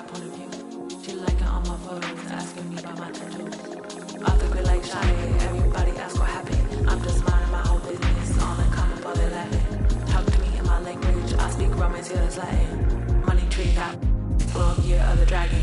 point of view. She liking all my photos, asking me about my tattoos. Off the grid like Shade, everybody ask what happened. I'm just minding my own business, all in common while they laughing. Talk to me in my language, I speak Roman till it's Latin. Money tree top, blow up year of the dragon.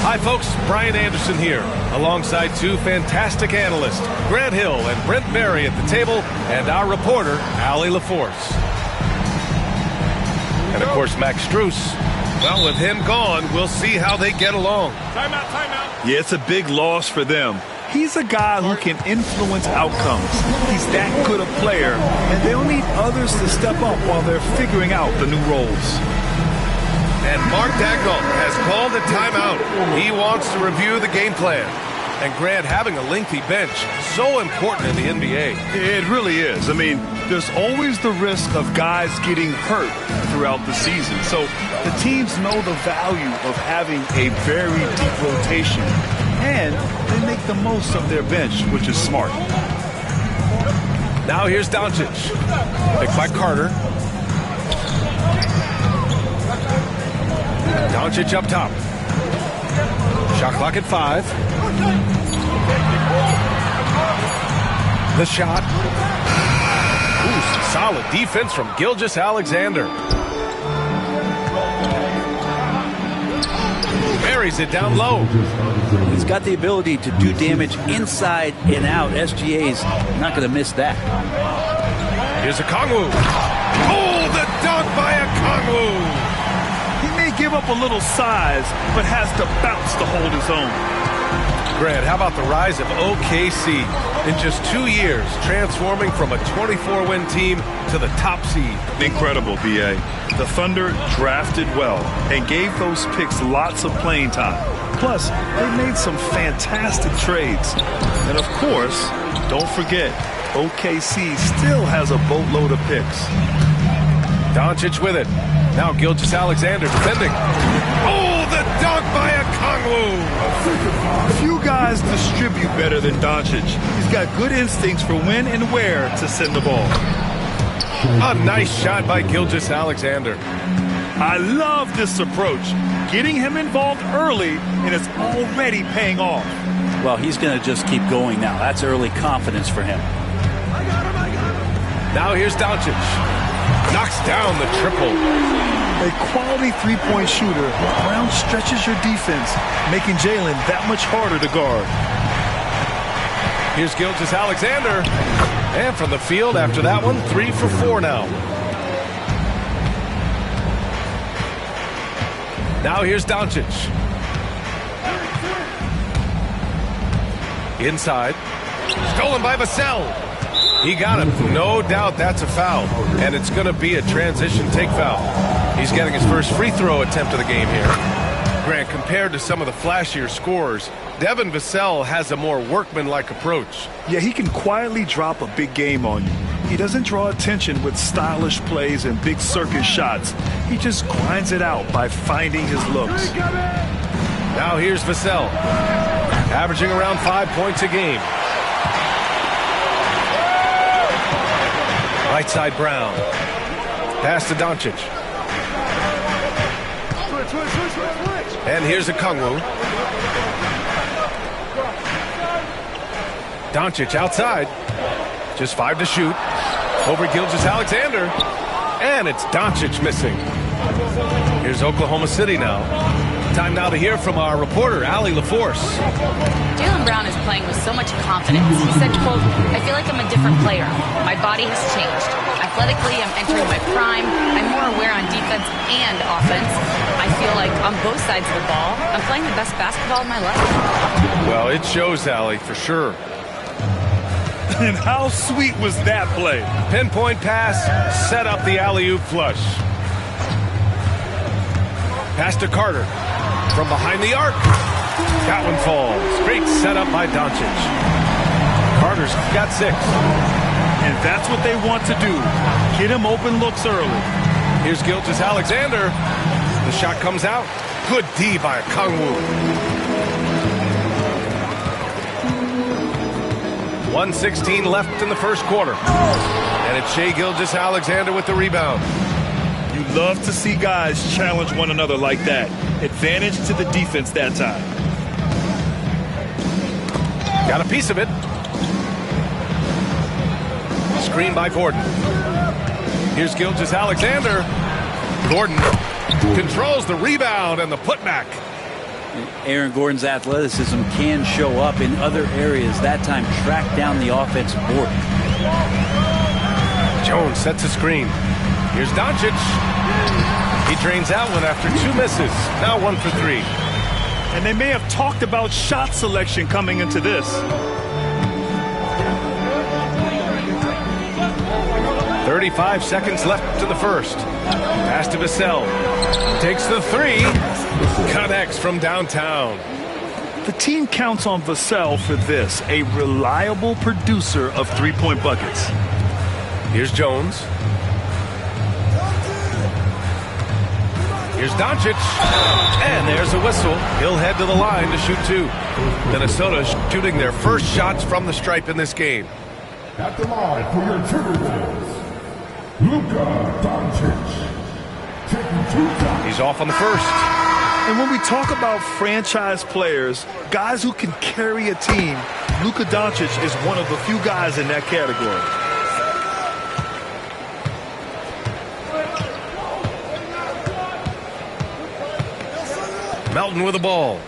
Hi folks, Brian Anderson here, alongside two fantastic analysts, Grant Hill and Brent Berry at the table, and our reporter, Allie LaForce. And of course, Max Struess. Well, with him gone, we'll see how they get along. Timeout, timeout. Yeah, it's a big loss for them. He's a guy who can influence outcomes. He's that good a player, and they'll need others to step up while they're figuring out the new roles. And Mark Dagnall has called a timeout. He wants to review the game plan. And Grant, having a lengthy bench, so important in the NBA. It really is. I mean, there's always the risk of guys getting hurt throughout the season. So the teams know the value of having a very deep rotation. And they make the most of their bench, which is smart. Now here's Doncic. Picked by Carter. Doncic up top. Shot clock at 5. The shot. Ooh, some solid defense from Gilgeous-Alexander. Buries it down low. He's got the ability to do damage inside and out. SGA's not going to miss that. Here's a Okongwu. Oh, the dunk by a Okongwu. He may give up a little size, but has to bounce to hold his own. Grant, how about the rise of OKC? In just 2 years, transforming from a 24-win team to the top seed. Incredible, B.A. The Thunder drafted well and gave those picks lots of playing time. Plus, they made some fantastic trades. And of course, don't forget, OKC still has a boatload of picks. Doncic with it. Now Gilgeous-Alexander defending. Oh, the dunk by a Okongwu. Few guys distribute better than Doncic. He's got good instincts for when and where to send the ball. A nice shot by Gilgeous-Alexander. I love this approach. Getting him involved early, and it's already paying off. Well, he's going to just keep going now. That's early confidence for him. Now here's Doncic. Knocks down the triple. A quality three-point shooter. Brown stretches your defense, making Jalen that much harder to guard. Here's Gilgeous-Alexander. And from the field after that one, 3 for 4 now. Now here's Doncic. Inside. Stolen by Vassell. He got him. No doubt that's a foul. And it's going to be a transition take foul. He's getting his first free throw attempt of the game here. Grant, compared to some of the flashier scorers, Devin Vassell has a more workmanlike approach. Yeah, he can quietly drop a big game on you. He doesn't draw attention with stylish plays and big circus shots. He just grinds it out by finding his looks. Now here's Vassell, averaging around 5 points a game. Right side Brown. Pass to Doncic. And here's a Kungwu. Doncic outside. Just 5 to shoot. Over Gilgeous-Alexander. And it's Doncic missing. Here's Oklahoma City now. Time now to hear from our reporter, Allie LaForce. Jaylen Brown is playing with so much confidence. He said, quote, "I feel like I'm a different player. My body has changed. Athletically, I'm entering my prime. I'm more aware on defense and offense. I feel like on both sides of the ball, I'm playing the best basketball of my life." Well, it shows, Allie, for sure. And how sweet was that play? Pinpoint pass, set up the alley-oop flush. Pass to Carter. From behind the arc. That one falls. Great setup by Doncic. Carter's got 6. And that's what they want to do. Get him open looks early. Here's Gilgeous-Alexander. The shot comes out. Good D by Kungwu. 1:16 left in the first quarter. And it's Shai Gilgeous-Alexander with the rebound. You love to see guys challenge one another like that. Advantage to the defense that time. Got a piece of it. Screen by Gordon. Here's Gilgeous-Alexander. Gordon controls the rebound and the putback. Aaron Gordon's athleticism can show up in other areas. That time, track down the offensive board. Jones sets a screen. Here's Doncic. He drains that one after 2 misses. Now 1 for 3. And they may have talked about shot selection coming into this. 35 seconds left to the first. Pass to Vassell. Takes the 3. Connects from downtown. The team counts on Vassell for this, a reliable producer of three-point buckets. Here's Jones. Here's Doncic. And there's a whistle. He'll head to the line to shoot 2. Minnesota shooting their first shots from the stripe in this game. At the line for your Timberwolves, Luka Doncic. Taking 2 shots. He's off on the first. And when we talk about franchise players, guys who can carry a team, Luka Doncic is one of the few guys in that category. Melton with the ball.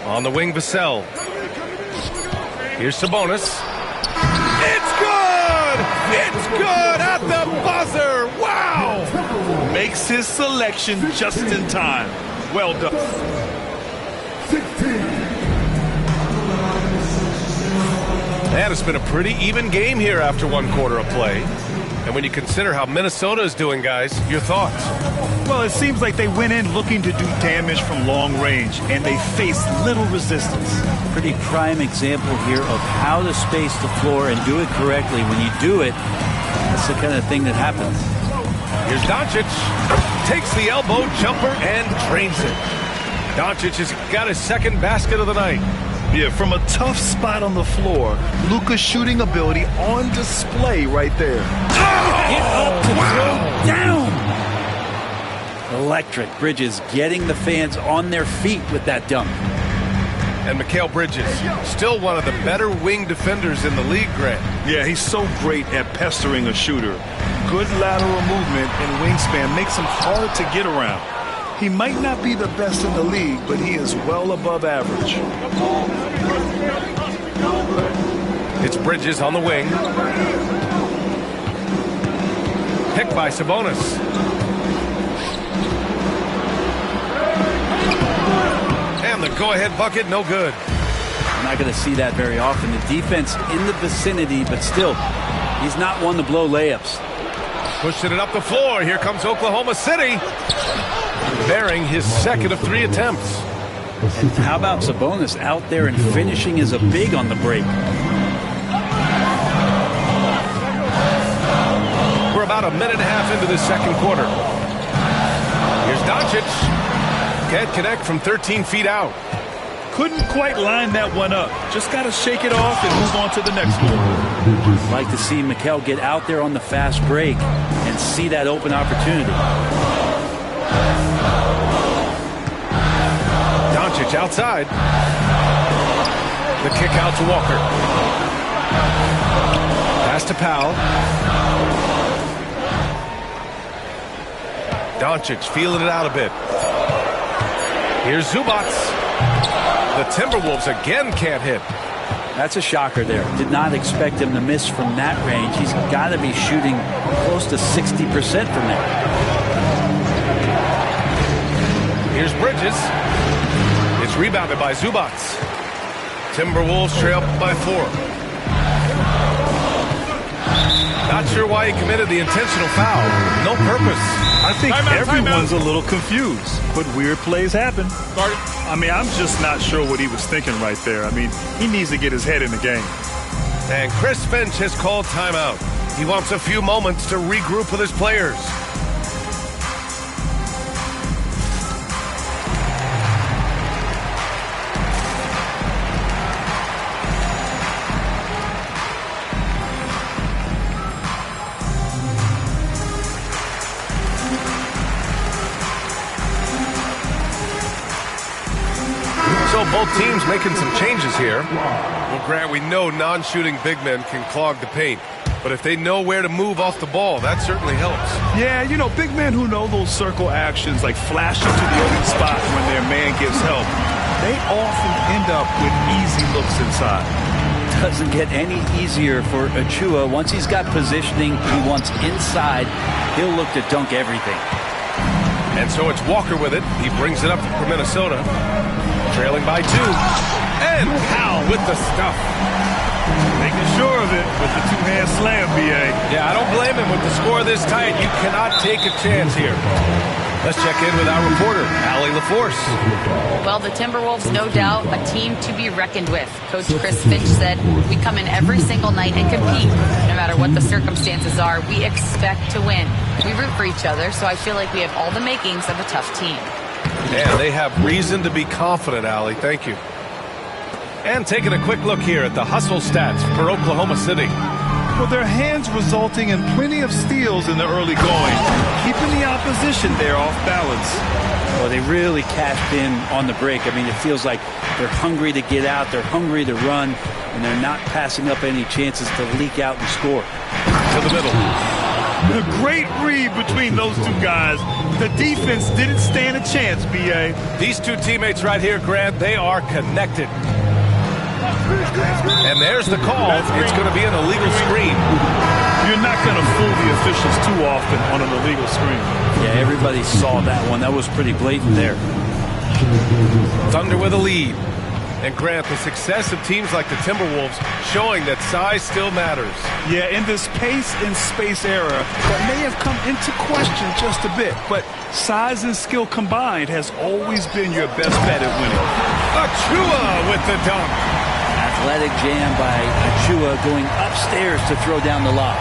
On the wing, Vassell. Here's Sabonis. It's good! It's good at the buzzer! Wow! Makes his selection just in time. Well done. 16. And it's been a pretty even game here after 1 quarter of play. And when you consider how Minnesota is doing, guys, your thoughts? Well, it seems like they went in looking to do damage from long range, and they faced little resistance. Pretty prime example here of how to space the floor and do it correctly. When you do it, that's the kind of thing that happens. Here's Doncic. Takes the elbow jumper and drains it. Doncic has got his second basket of the night. Yeah, from a tough spot on the floor, Luka's shooting ability on display right there. Get up to throw down. Electric. Bridges getting the fans on their feet with that dunk. And Mikal Bridges, still one of the better wing defenders in the league, Grant. Yeah, he's so great at pestering a shooter. Good lateral movement and wingspan makes him hard to get around. He might not be the best in the league, but he is well above average. It's Bridges on the wing. Picked by Sabonis. And the go-ahead bucket, no good. I'm not going to see that very often. The defense in the vicinity, but still, he's not one to blow layups. Pushing it up the floor. Here comes Oklahoma City. Bearing his second of 3 attempts. And how about Sabonis out there and finishing as a big on the break? We're about a minute and a half into this second quarter. Here's Doncic. Can't connect from 13 feet out. Couldn't quite line that one up. Just got to shake it off and move on to the next one. Like to see Mikel get out there on the fast break and see that open opportunity. Doncic outside. The kick out to Walker. Pass to Powell. Doncic feeling it out a bit. Here's Zubac. The Timberwolves again can't hit. That's a shocker there. Did not expect him to miss from that range. He's got to be shooting close to 60% from there. Here's Bridges. It's rebounded by Zubac. Timberwolves trail by 4. Not sure why he committed the intentional foul. No purpose. I think everyone's a little confused, but weird plays happen. I mean, I'm just not sure what he was thinking right there. I mean, he needs to get his head in the game. And Chris Finch has called timeout. He wants a few moments to regroup with his players. So both teams making some changes here. Well, Grant, we know non-shooting big men can clog the paint. But if they know where to move off the ball, that certainly helps. Yeah, you know, big men who know those circle actions, like flashing to the open spot when their man gives help, they often end up with easy looks inside. Doesn't get any easier for Achua. Once he's got positioning he wants inside, he'll look to dunk everything. And so it's Walker with it. He brings it up for Minnesota. Trailing by 2. And Powell with the stuff. Making sure of it with the two-hand slam, B.A. Yeah, I don't blame him with the score this tight. You cannot take a chance here. Let's check in with our reporter, Allie LaForce. Well, the Timberwolves, no doubt, a team to be reckoned with. Coach Chris Finch said, we come in every single night and compete. No matter what the circumstances are, we expect to win. We root for each other, so I feel like we have all the makings of a tough team. And they have reason to be confident, Allie. Thank you. And taking a quick look here at the hustle stats for Oklahoma City. Well, their hands resulting in plenty of steals in the early going, keeping the opposition there off balance. Well, they really cashed in on the break. I mean, it feels like they're hungry to get out, they're hungry to run, and they're not passing up any chances to leak out and score. To the middle. A great read between those two guys. The defense didn't stand a chance, B.A. These two teammates right here, Grant, they are connected. And there's the call. It's going to be an illegal screen. You're not going to fool the officials too often on an illegal screen. Yeah, everybody saw that one. That was pretty blatant there. Thunder with a lead. And Grant, the success of teams like the Timberwolves showing that size still matters. Yeah, in this pace and space era, that may have come into question just a bit, but size and skill combined has always been your best bet at winning. Achua with the dunk. Athletic jam by Achua going upstairs to throw down the lob.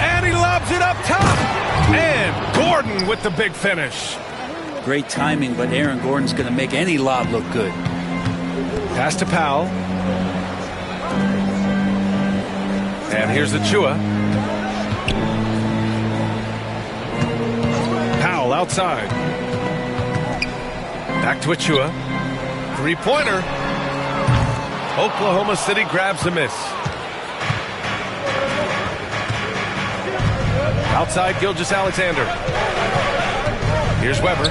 And he lobs it up top. And Gordon with the big finish. Great timing, but Aaron Gordon's going to make any lob look good. Pass to Powell. And here's Achua. Powell outside. Back to Achua. Three-pointer. Oklahoma City grabs a miss. Outside Gilgeous-Alexander. Here's Weber.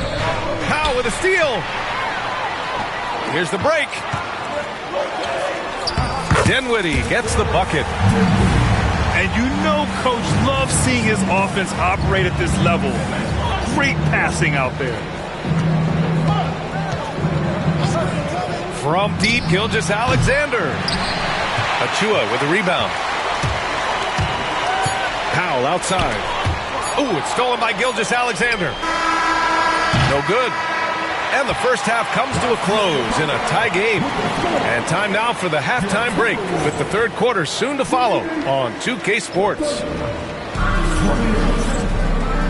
Powell with a steal. Here's the break. Dinwiddie gets the bucket. And you know Coach loves seeing his offense operate at this level. Great passing out there. From deep, Gilgeous-Alexander. Achua with a rebound. Powell ball outside. Ooh, it's stolen by Gilgeous-Alexander. No good. And the first half comes to a close in a tie game. And time now for the halftime break, with the third quarter soon to follow on 2K Sports.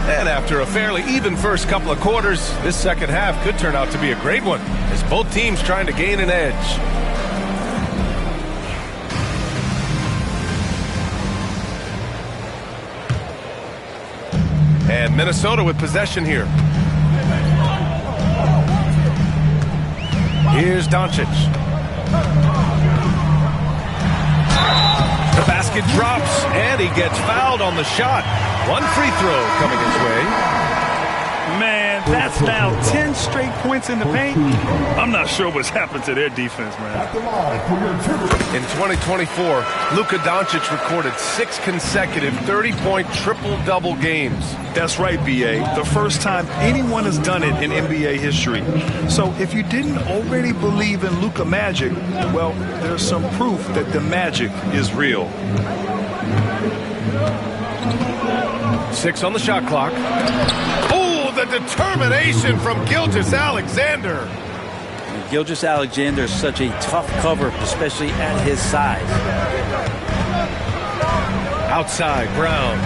And after a fairly even first couple of quarters, this second half could turn out to be a great one, as both teams trying to gain an edge. And Minnesota with possession here. Here's Doncic. The basket drops, and he gets fouled on the shot. One free throw coming his way. Man, that's now 10 straight points in the paint. I'm not sure what's happened to their defense, man. In 2024, Luka Doncic recorded 6 consecutive 30-point triple-double games. That's right, B.A. The first time anyone has done it in NBA history. So if you didn't already believe in Luka magic, well, there's some proof that the magic is real. 6 on the shot clock. Oh, the determination from Gilgeous-Alexander. Gilgeous-Alexander is such a tough cover, especially at his size. Outside, Brown.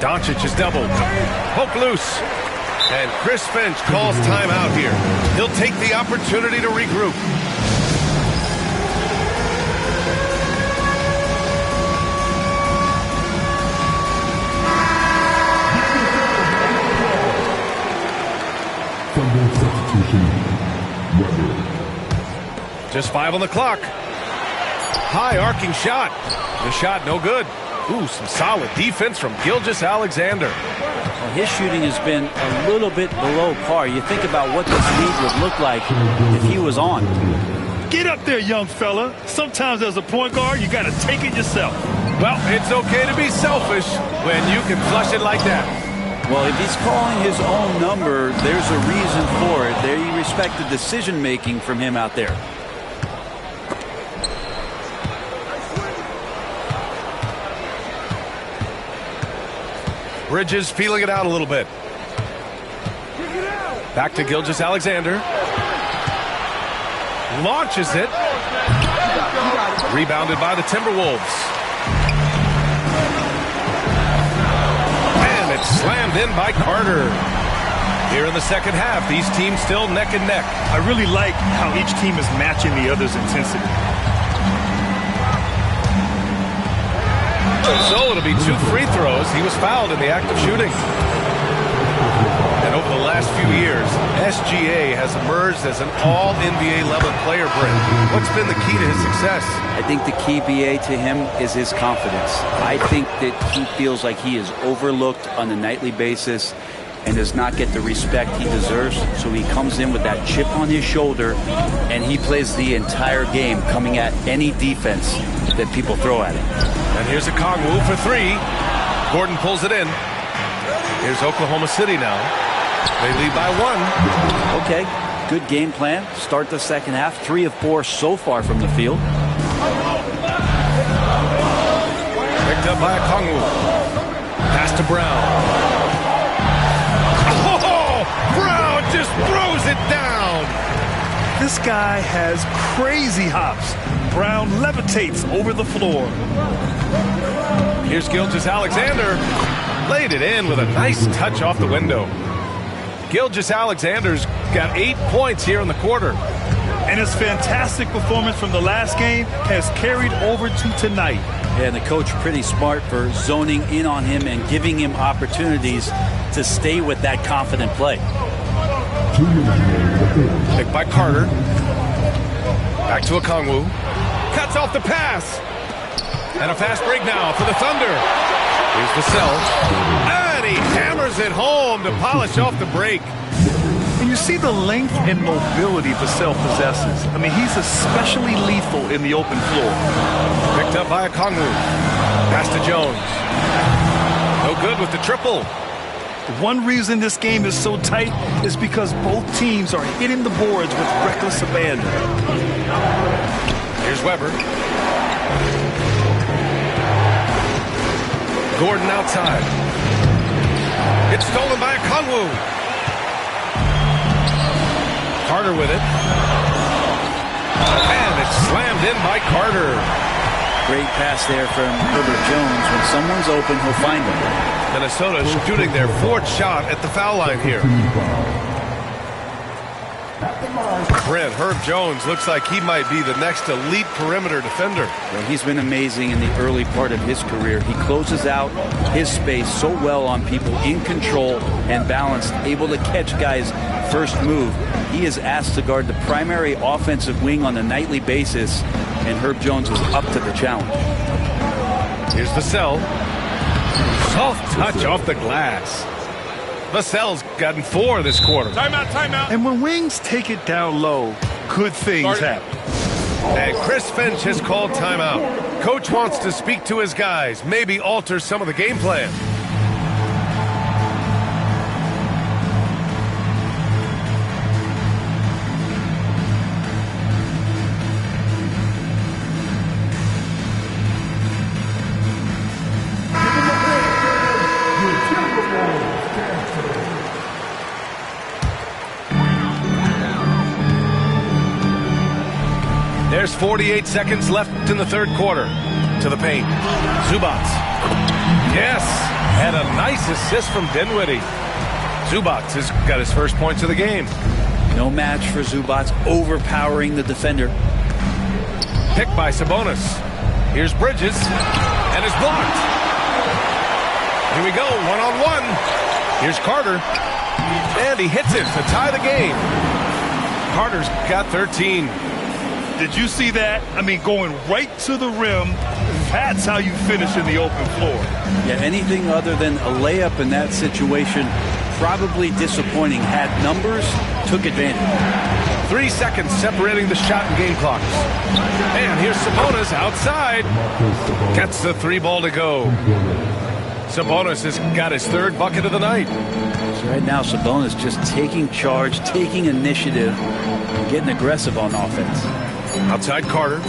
Doncic is doubled. Poke loose. And Chris Finch calls timeout here. He'll take the opportunity to regroup. Just 5 on the clock. High arcing shot. The shot no good. Ooh, some solid defense from Gilgeous-Alexander. Well, his shooting has been a little bit below par. You think about what this league would look like if he was on. Get up there, young fella. Sometimes as a point guard, you got to take it yourself. Well, it's okay to be selfish when you can flush it like that. Well, if he's calling his own number, there's a reason for it. They respect the decision-making from him out there. Bridges feeling it out a little bit. Back to Gilgeous-Alexander. Launches it. Rebounded by the Timberwolves. And it's slammed in by Carter. Here in the second half, these teams still neck and neck. I really like how each team is matching the other's intensity. So it'll be 2 free throws. He was fouled in the act of shooting. And over the last few years, SGA has emerged as an all-NBA level player, Brent. What's been the key to his success? I think the key, BA, to him is his confidence. I think that he feels like he is overlooked on a nightly basis and does not get the respect he deserves. So he comes in with that chip on his shoulder, and he plays the entire game coming at any defense that people throw at him. And here's a Kongwu for 3. Gordon pulls it in. Here's Oklahoma City now. They lead by 1. Okay, good game plan. Start the second half. 3 of 4 so far from the field. Picked up by Kongwu. Pass to Brown. Oh, Brown just throws it down. This guy has crazy hops. Brown levitates over the floor. Here's Gilgeous-Alexander. Laid it in with a nice touch off the window. Gilgeous-Alexander's got 8 points here in the quarter. And his fantastic performance from the last game has carried over to tonight. Yeah, and the coach pretty smart for zoning in on him and giving him opportunities to stay with that confident play. Picked by Carter. Back to Okongwu. Cuts off the pass. And a fast break now for the Thunder. Here's Vassell. And he hammers it home to polish off the break. And you see the length and mobility Vassell possesses. I mean, he's especially lethal in the open floor. Picked up by Okongwu. Pass to Jones. No good with the triple. One reason this game is so tight is because both teams are hitting the boards with reckless abandon. Weber. Gordon outside. It's stolen by Okongwu. Carter with it. And it's slammed in by Carter. Great pass there from Herbert Jones. When someone's open, he'll find them. Minnesota shooting their 4th shot at the foul line here. Brent, Herb Jones looks like he might be the next elite perimeter defender. Well, he's been amazing in the early part of his career. He closes out his space so well on people, in control and balanced, able to catch guys' first move. He is asked to guard the primary offensive wing on a nightly basis, and Herb Jones is up to the challenge. Here's Vassell. Soft touch off the glass. Vassell's gotten 4 this quarter. Timeout, timeout. And when wings take it down low, good things happen. And Chris Finch has called timeout. Coach wants to speak to his guys, maybe alter some of the game plan. There's 48 seconds left in the 3rd quarter. To the paint. Zubac. Yes. And a nice assist from Dinwiddie. Zubac has got his first points of the game. No match for Zubac, overpowering the defender. Picked by Sabonis. Here's Bridges. And it's blocked. Here we go. 1-on-1. Here's Carter. And he hits it to tie the game. Carter's got 13. Did you see that? I mean, going right to the rim. That's how you finish in the open floor. Yeah, anything other than a layup in that situation, probably disappointing. Had numbers, took advantage. 3 seconds separating the shot and game clocks. And here's Sabonis outside. Gets the 3 ball to go. Sabonis has got his 3rd bucket of the night. So right now, Sabonis just taking charge, taking initiative, and getting aggressive on offense. Outside Carter.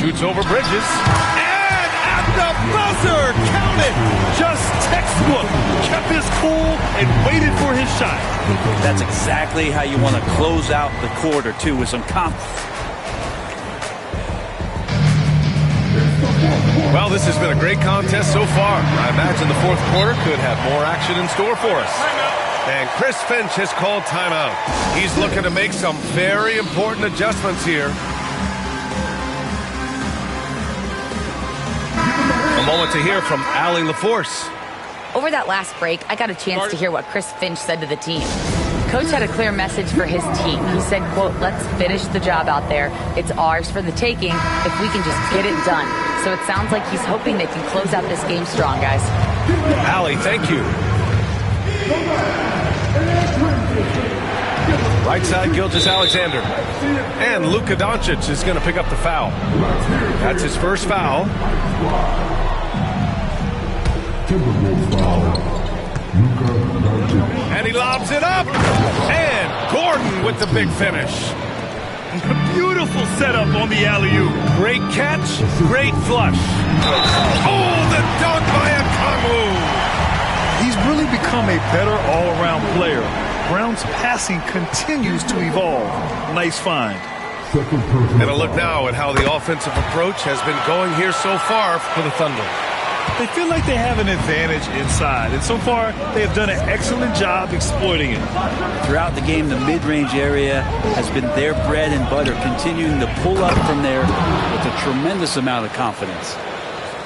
Shoots over Bridges. And at the buzzer! Count it! Just textbook. Kept his cool and waited for his shot. That's exactly how you want to close out the quarter, too, with some confidence. Well, this has been a great contest so far. I imagine the 4th quarter could have more action in store for us. And Chris Finch has called timeout. He's looking to make some very important adjustments here. A moment to hear from Allie LaForce. Over that last break, I got a chance to hear what Chris Finch said to the team. Coach had a clear message for his team. He said, quote, "Let's finish the job out there. It's ours for the taking if we can just get it done." So it sounds like he's hoping they can close out this game strong, guys. Allie, thank you. Right side, Gilgeous-Alexander. And Luka Doncic is going to pick up the foul. That's his first foul. And he lobs it up. And Gordon with the big finish. Beautiful setup on the alley-oop. Great catch, great flush. Oh, the dunk by Okongwu. He's really become a better all-around player. Brown's passing continues to evolve. Nice find. And a look now at how the offensive approach has been going here so far for the Thunder. They feel like they have an advantage inside, and so far they have done an excellent job exploiting it. Throughout the game, the mid-range area has been their bread and butter, continuing to pull up from there with a tremendous amount of confidence.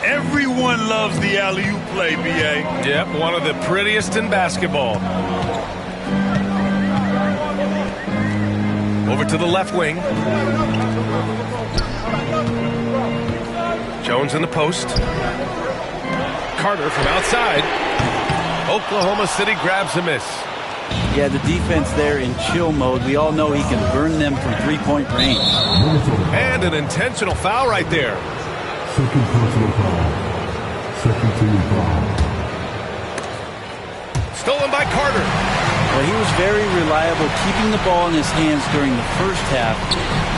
Everyone loves the alley-oop play, B.A. Yep, one of the prettiest in basketball. Over to the left wing. Jones in the post. Carter from outside. Oklahoma City grabs a miss. Yeah, the defense there in chill mode. We all know he can burn them from three-point range. And an intentional foul right there. Second personal foul. Second team foul. Stolen by Carter. Well, he was very reliable, keeping the ball in his hands during the first half.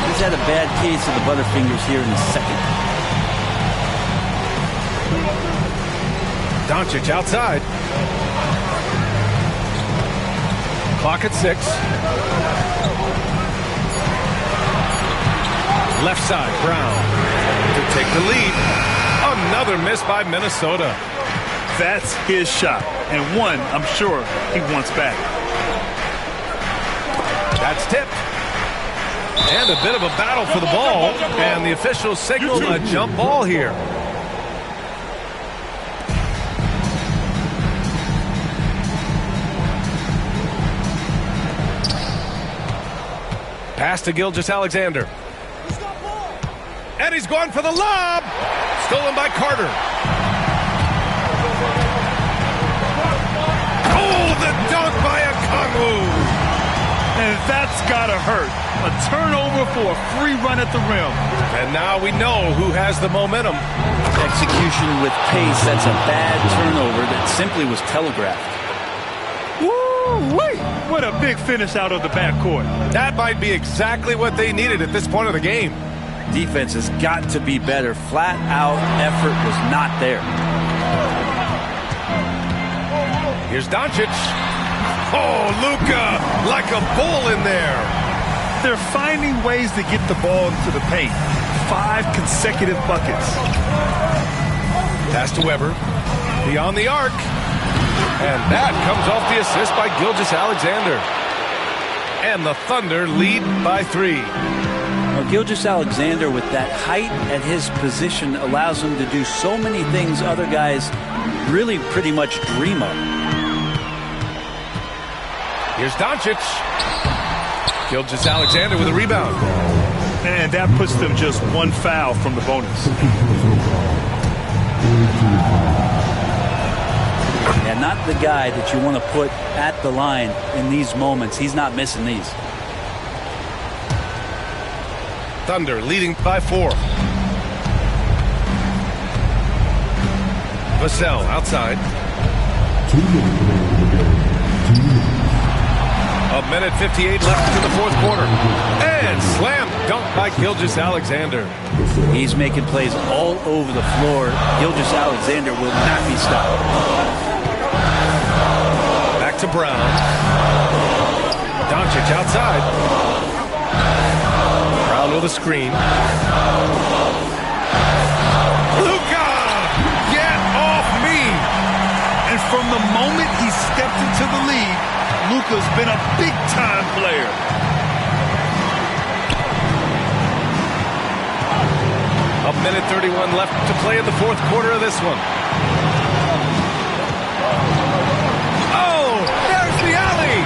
He's had a bad case of the butterfingers here in the second. Doncic outside. Clock at 6. Left side, Brown to take the lead. Another miss by Minnesota. That's his shot, and one I'm sure he wants back. That's tipped. And a bit of a battle for the ball, and the officials signal a jump ball here. Pass to Gilgeous-Alexander. And he's going for the lob. Stolen by Carter. Oh, the dunk by Okongwu. And that's gotta hurt. A turnover for a free run at the rim. And now we know who has the momentum. Execution with pace. That's a bad turnover that simply was telegraphed. Woo-wee! What a big finish out of the backcourt. That might be exactly what they needed at this point of the game. Defense has got to be better. Flat out effort was not there. Here's Doncic. Oh, Luka, like a bull in there. They're finding ways to get the ball into the paint. 5 consecutive buckets. Pass to Weber. Beyond the arc. And that comes off the assist by Gilgeous-Alexander. And the Thunder lead by 3. Well, Gilgeous-Alexander, with that height at his position, allows him to do so many things other guys really pretty much dream of. Here's Doncic. Gilgeous-Alexander with a rebound. And that puts them just 1 foul from the bonus. And not the guy that you want to put at the line in these moments. He's not missing these. Thunder leading by 4. Vassell outside. 1:58 left to the 4th quarter. And slam dunk by Gilgeous-Alexander. He's making plays all over the floor. Gilgeous-Alexander will not be stopped. Back to Brown. Doncic outside. Brown with a screen. Luka! Get off me! And from the moment he stepped into the league, Luka's been a big-time player. A minute 31 left to play in the 4th quarter of this one. Oh, there's the alley!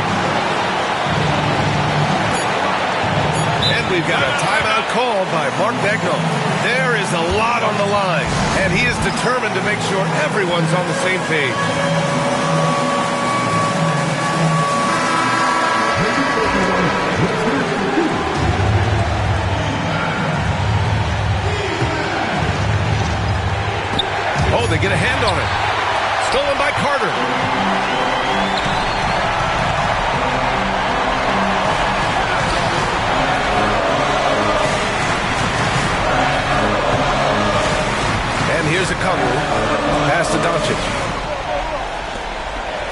And we've got a timeout called by Mark Daigneault. There is a lot on the line, and he is determined to make sure everyone's on the same page. Oh, they get a hand on it. Stolen by Carter. And here's Okongwu. Pass to Doncic.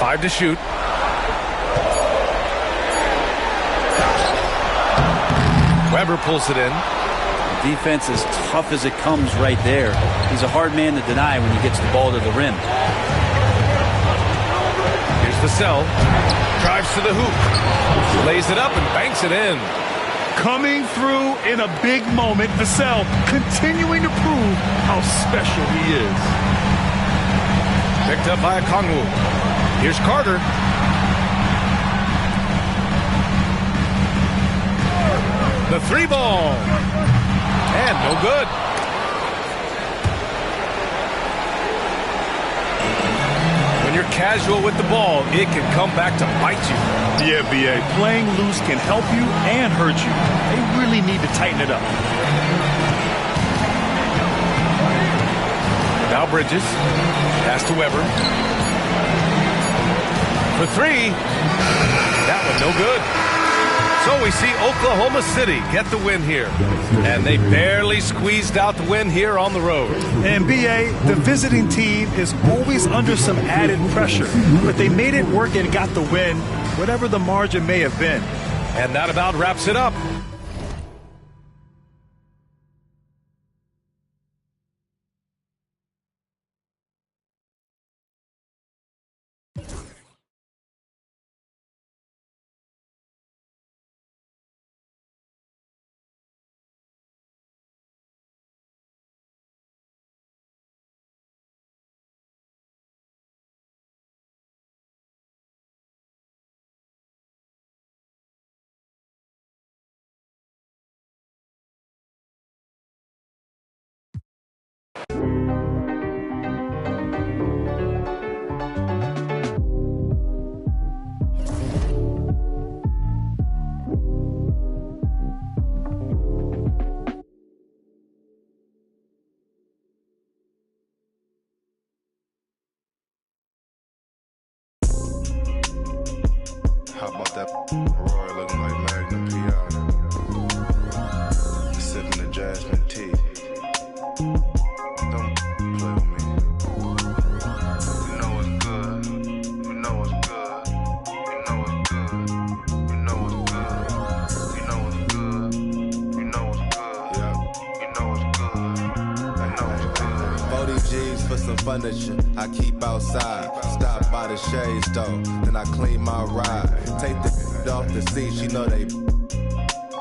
5 to shoot. Weber pulls it in. Defense as tough as it comes right there. He's a hard man to deny when he gets the ball to the rim. Here's Vassell. Drives to the hoop. Lays it up and banks it in. Coming through in a big moment, Vassell continuing to prove how special he is. Picked up by Okongwu. Here's Carter. The 3-ball. And no good. When you're casual with the ball, it can come back to bite you. Yeah, B.A. Playing loose can help you and hurt you. They really need to tighten it up. Now Bridges. Pass to Weber. For 3. That one no good. So we see Oklahoma City get the win here. And they barely squeezed out the win here on the road. And BA, the visiting team is always under some added pressure. But they made it work and got the win, whatever the margin may have been. And that about wraps it up. How about that Rory looking like Magnum P.I.? Sipping the jasmine tea. Don't play with me. You know it's good. You know it's good. You know it's good. You know it's good. You know it's good. You know it's good. Yeah. You know it's good. I know it's good. 40 G's for some furniture I keep outside. Stop by the shade store, then I clean my ride. Take the off the seat, she know they.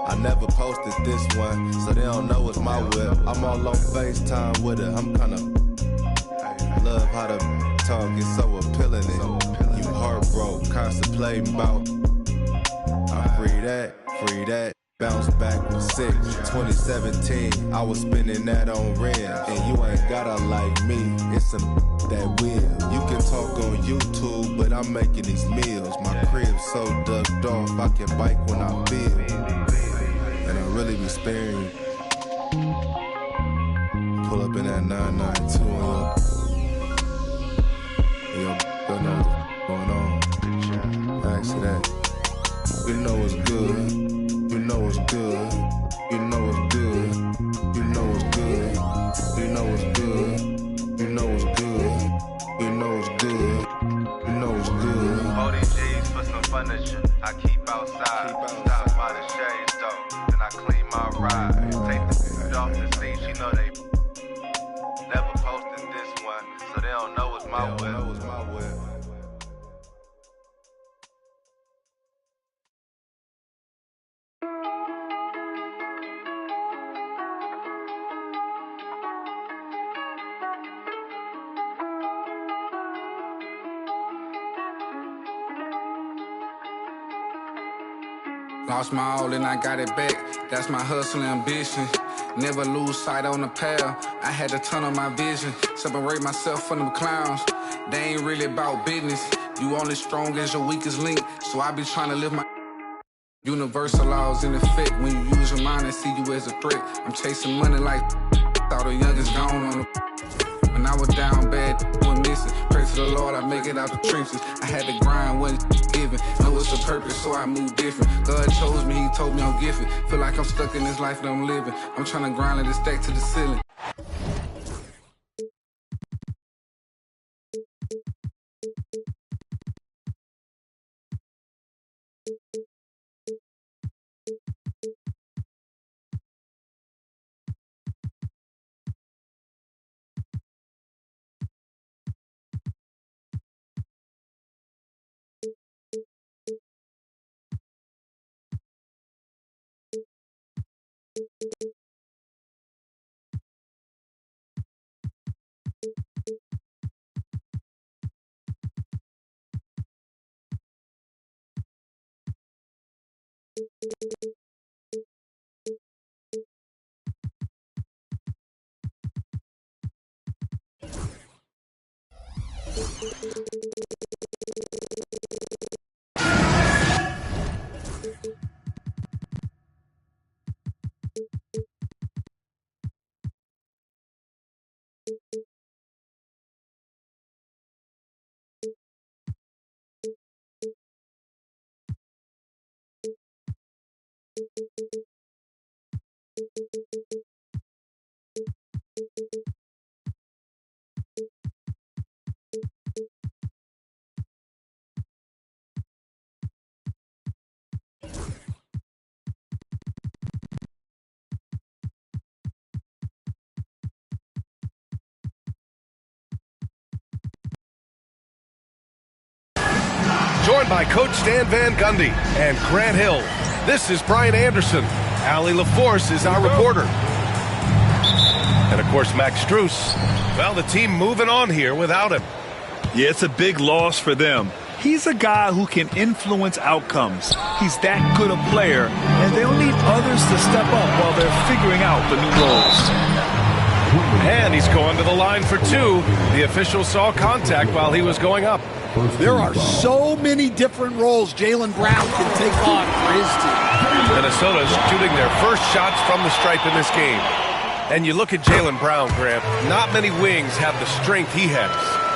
I never posted this one, so they don't know it's my whip. I'm all on FaceTime with her, I'm kinda love how the tongue is so appealing. You heartbroke, contemplating about. I free that. Bounce back with 6, 2017, I was spending that on rent. And you ain't gotta like me, it's some that will. You can talk on YouTube, but I'm making these meals. My crib's so ducked off, I can bike when I feel. And I really be sparing you. Pull up in that 992 and yo, know what's going on. Ask you that. You know it's good. You know it's good. You know it's good. You know it's good. You know it's good. You know it's good. You know it's good. You know it's good. 40 G's for some furniture I keep outside. Stop by the shade store, then I clean my ride. Take the off the seat, she know they never posted this one, so they don't know it's my whip. Lost my all and I got it back. That's my hustle and ambition. Never lose sight on the path. I had to turn on my vision. Separate myself from them clowns. They ain't really about business. You only strong as your weakest link. So I be trying to live my universal laws in effect. When you use your mind and see you as a threat. I'm chasing money like thought the youngest gone on the. When I was down bad, went missing. Pray to the Lord, I make it out the trenches. I had to grind, wasn't given. Know it's a purpose, so I move different. God chose me, he told me I'm gifted. Feel like I'm stuck in this life that I'm living. I'm trying to grind and stack to the ceiling. Joined by Coach Stan Van Gundy and Grant Hill. This is Brian Anderson. Allie LaForce is our reporter. And, of course, Max Strus. Well, the team moving on here without him. Yeah, it's a big loss for them. He's a guy who can influence outcomes. He's that good a player, and they'll need others to step up while they're figuring out the new roles. And he's going to the line for two. The official saw contact while he was going up. There are so many different roles Jaylen Brown can take on for his team. Minnesota's shooting their first shots from the stripe in this game. And you look at Jaylen Brown, Grant, not many wings have the strength he has.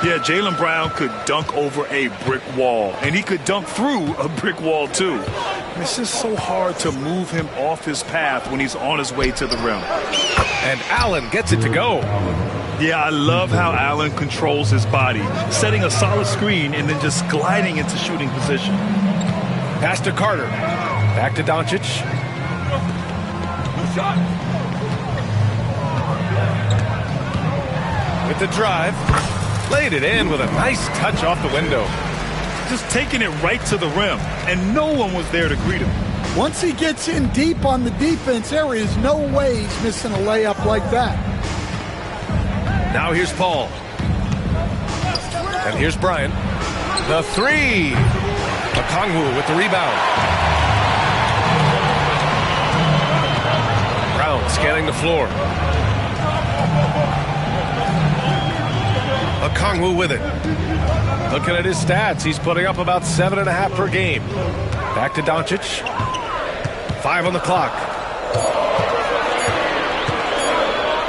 Yeah, Jaylen Brown could dunk over a brick wall, and he could dunk through a brick wall, too. It's just so hard to move him off his path when he's on his way to the rim. And Allen gets it to go. Yeah, I love how Allen controls his body, setting a solid screen and then just gliding into shooting position. Pass to Carter. Back to Doncic. With the drive. Laid it in with a nice touch off the window. Just taking it right to the rim, and no one was there to greet him. Once he gets in deep on the defense, there is no way he's missing a layup like that. Now here's Paul. And here's Bryant. The three. Okongwu with the rebound. Brown scanning the floor. Okongwu with it. Looking at his stats, he's putting up about 7.5 per game. Back to Doncic. 5 on the clock.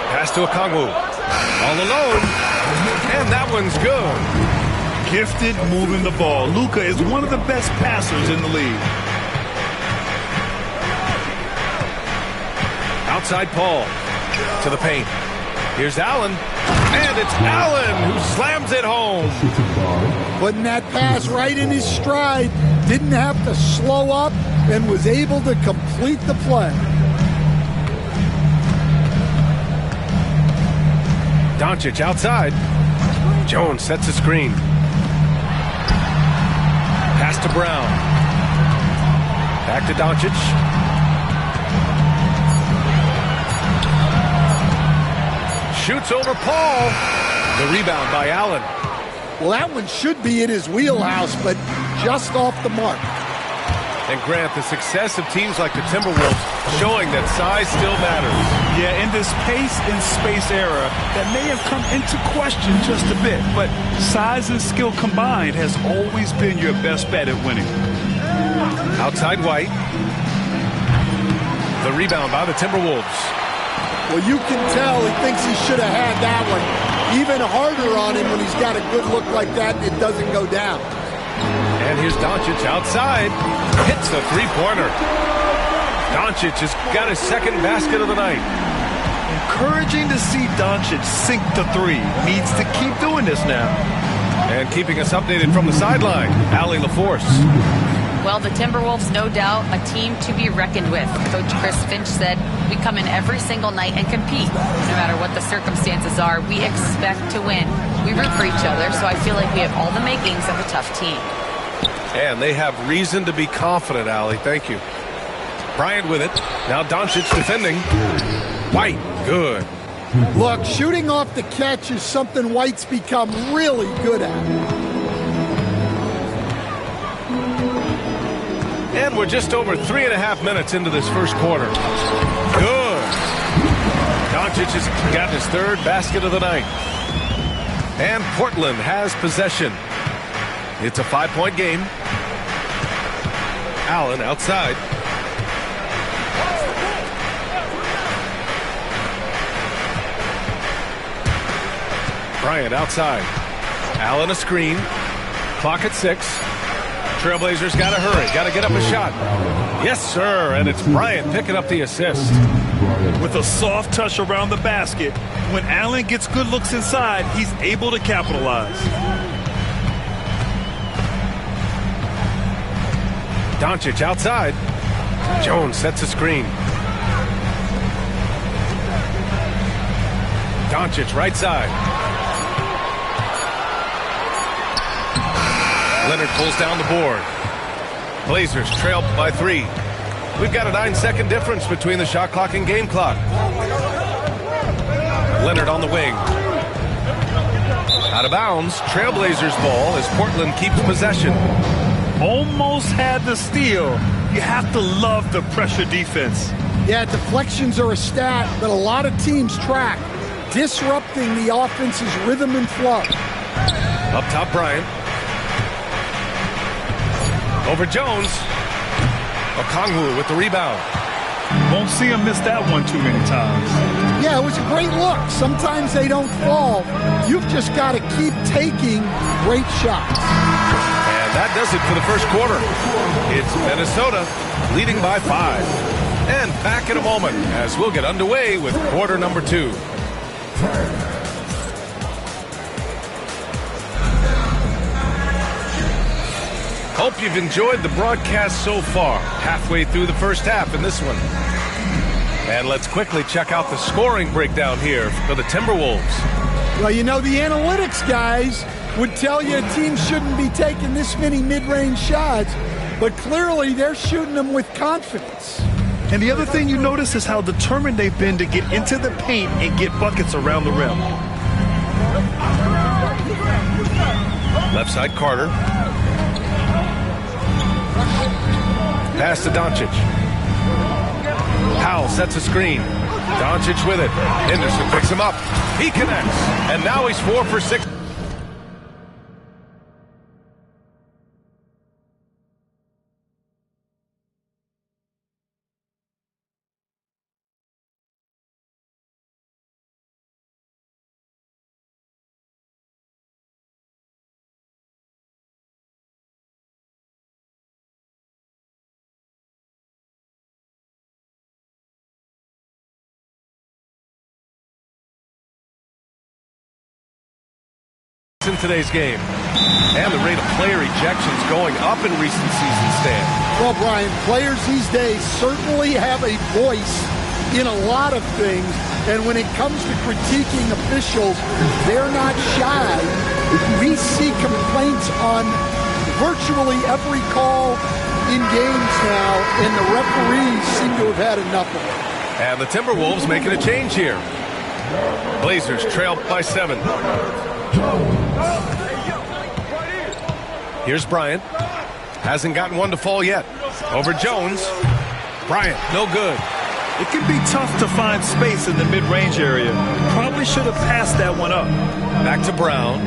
Pass to Okongwu. All alone. And that one's good. Gifted moving the ball. Luka is one of the best passers in the league. Outside Paul. To the paint. Here's Allen. And it's Allen who slams it home. Putting that pass right in his stride. Didn't have to slow up and was able to complete the play. Doncic outside. Jones sets a screen. Pass to Brown. Back to Doncic. Shoots over Paul. The rebound by Allen. Well, that one should be in his wheelhouse, but just off the mark. And Grant, the success of teams like the Timberwolves showing that size still matters. Yeah, in this pace and space era, that may have come into question just a bit, but size and skill combined has always been your best bet at winning. Outside White. The rebound by the Timberwolves. Well, you can tell he thinks he should have had that one. Even harder on him when he's got a good look like that and it doesn't go down. And here's Doncic outside. Hits the three-pointer. Doncic has got his second basket of the night. Encouraging to see Doncic sink the three. Needs to keep doing this now. And keeping us updated from the sideline, Allie LaForce. Well, the Timberwolves, no doubt, a team to be reckoned with. Coach Chris Finch said, we come in every single night and compete. No matter what the circumstances are, we expect to win. We root for each other, so I feel like we have all the makings of a tough team. And they have reason to be confident, Allie. Thank you. Bryant with it. Now Doncic defending. White, good. Look, shooting off the catch is something White's become really good at. And we're just over 3.5 minutes into this first quarter. Good. Doncic has got his third basket of the night. And Portland has possession. It's a 5-point game. Allen outside. Bryant outside. Allen a screen. Clock at 6. Trailblazers got to hurry. Got to get up a shot. Yes, sir. And it's Bryant picking up the assist. With a soft touch around the basket, when Allen gets good looks inside, he's able to capitalize. Doncic outside. Jones sets a screen. Doncic right side. Leonard pulls down the board. Blazers trail by 3. We've got a 9-second difference between the shot clock and game clock. Leonard on the wing. Out of bounds. Trailblazers ball as Portland keeps possession. Almost had the steal. You have to love the pressure defense. Yeah, deflections are a stat that a lot of teams track, disrupting the offense's rhythm and flow. Up top, Bryant. Over Jones. Okongwu with the rebound. Won't see him miss that one too many times. Yeah, it was a great look. Sometimes they don't fall. You've just got to keep taking great shots. And that does it for the first quarter. It's Minnesota leading by 5. And back in a moment as we'll get underway with quarter number 2. Hope you've enjoyed the broadcast so far. Halfway through the first half in this one. And let's quickly check out the scoring breakdown here for the Timberwolves. Well, you know, the analytics guys would tell you a team shouldn't be taking this many mid-range shots, but clearly they're shooting them with confidence. And the other thing you notice is how determined they've been to get into the paint and get buckets around the rim. Left side, Carter. Pass to Doncic. Powell sets a screen. Doncic with it. Henderson picks him up. He connects. And now he's 4 for 6. In today's game. And the rate of player ejections going up in recent seasons, Stan. Well, Brian, players these days certainly have a voice in a lot of things, and when it comes to critiquing officials, they're not shy. We see complaints on virtually every call in games now, and the referees seem to have had enough of it. And the Timberwolves making a change here. Blazers trail by 7. Here's Bryant. Hasn't gotten one to fall yet. Over Jones. Bryant, no good. It can be tough to find space in the mid-range area. Probably should have passed that one up. Back to Brown.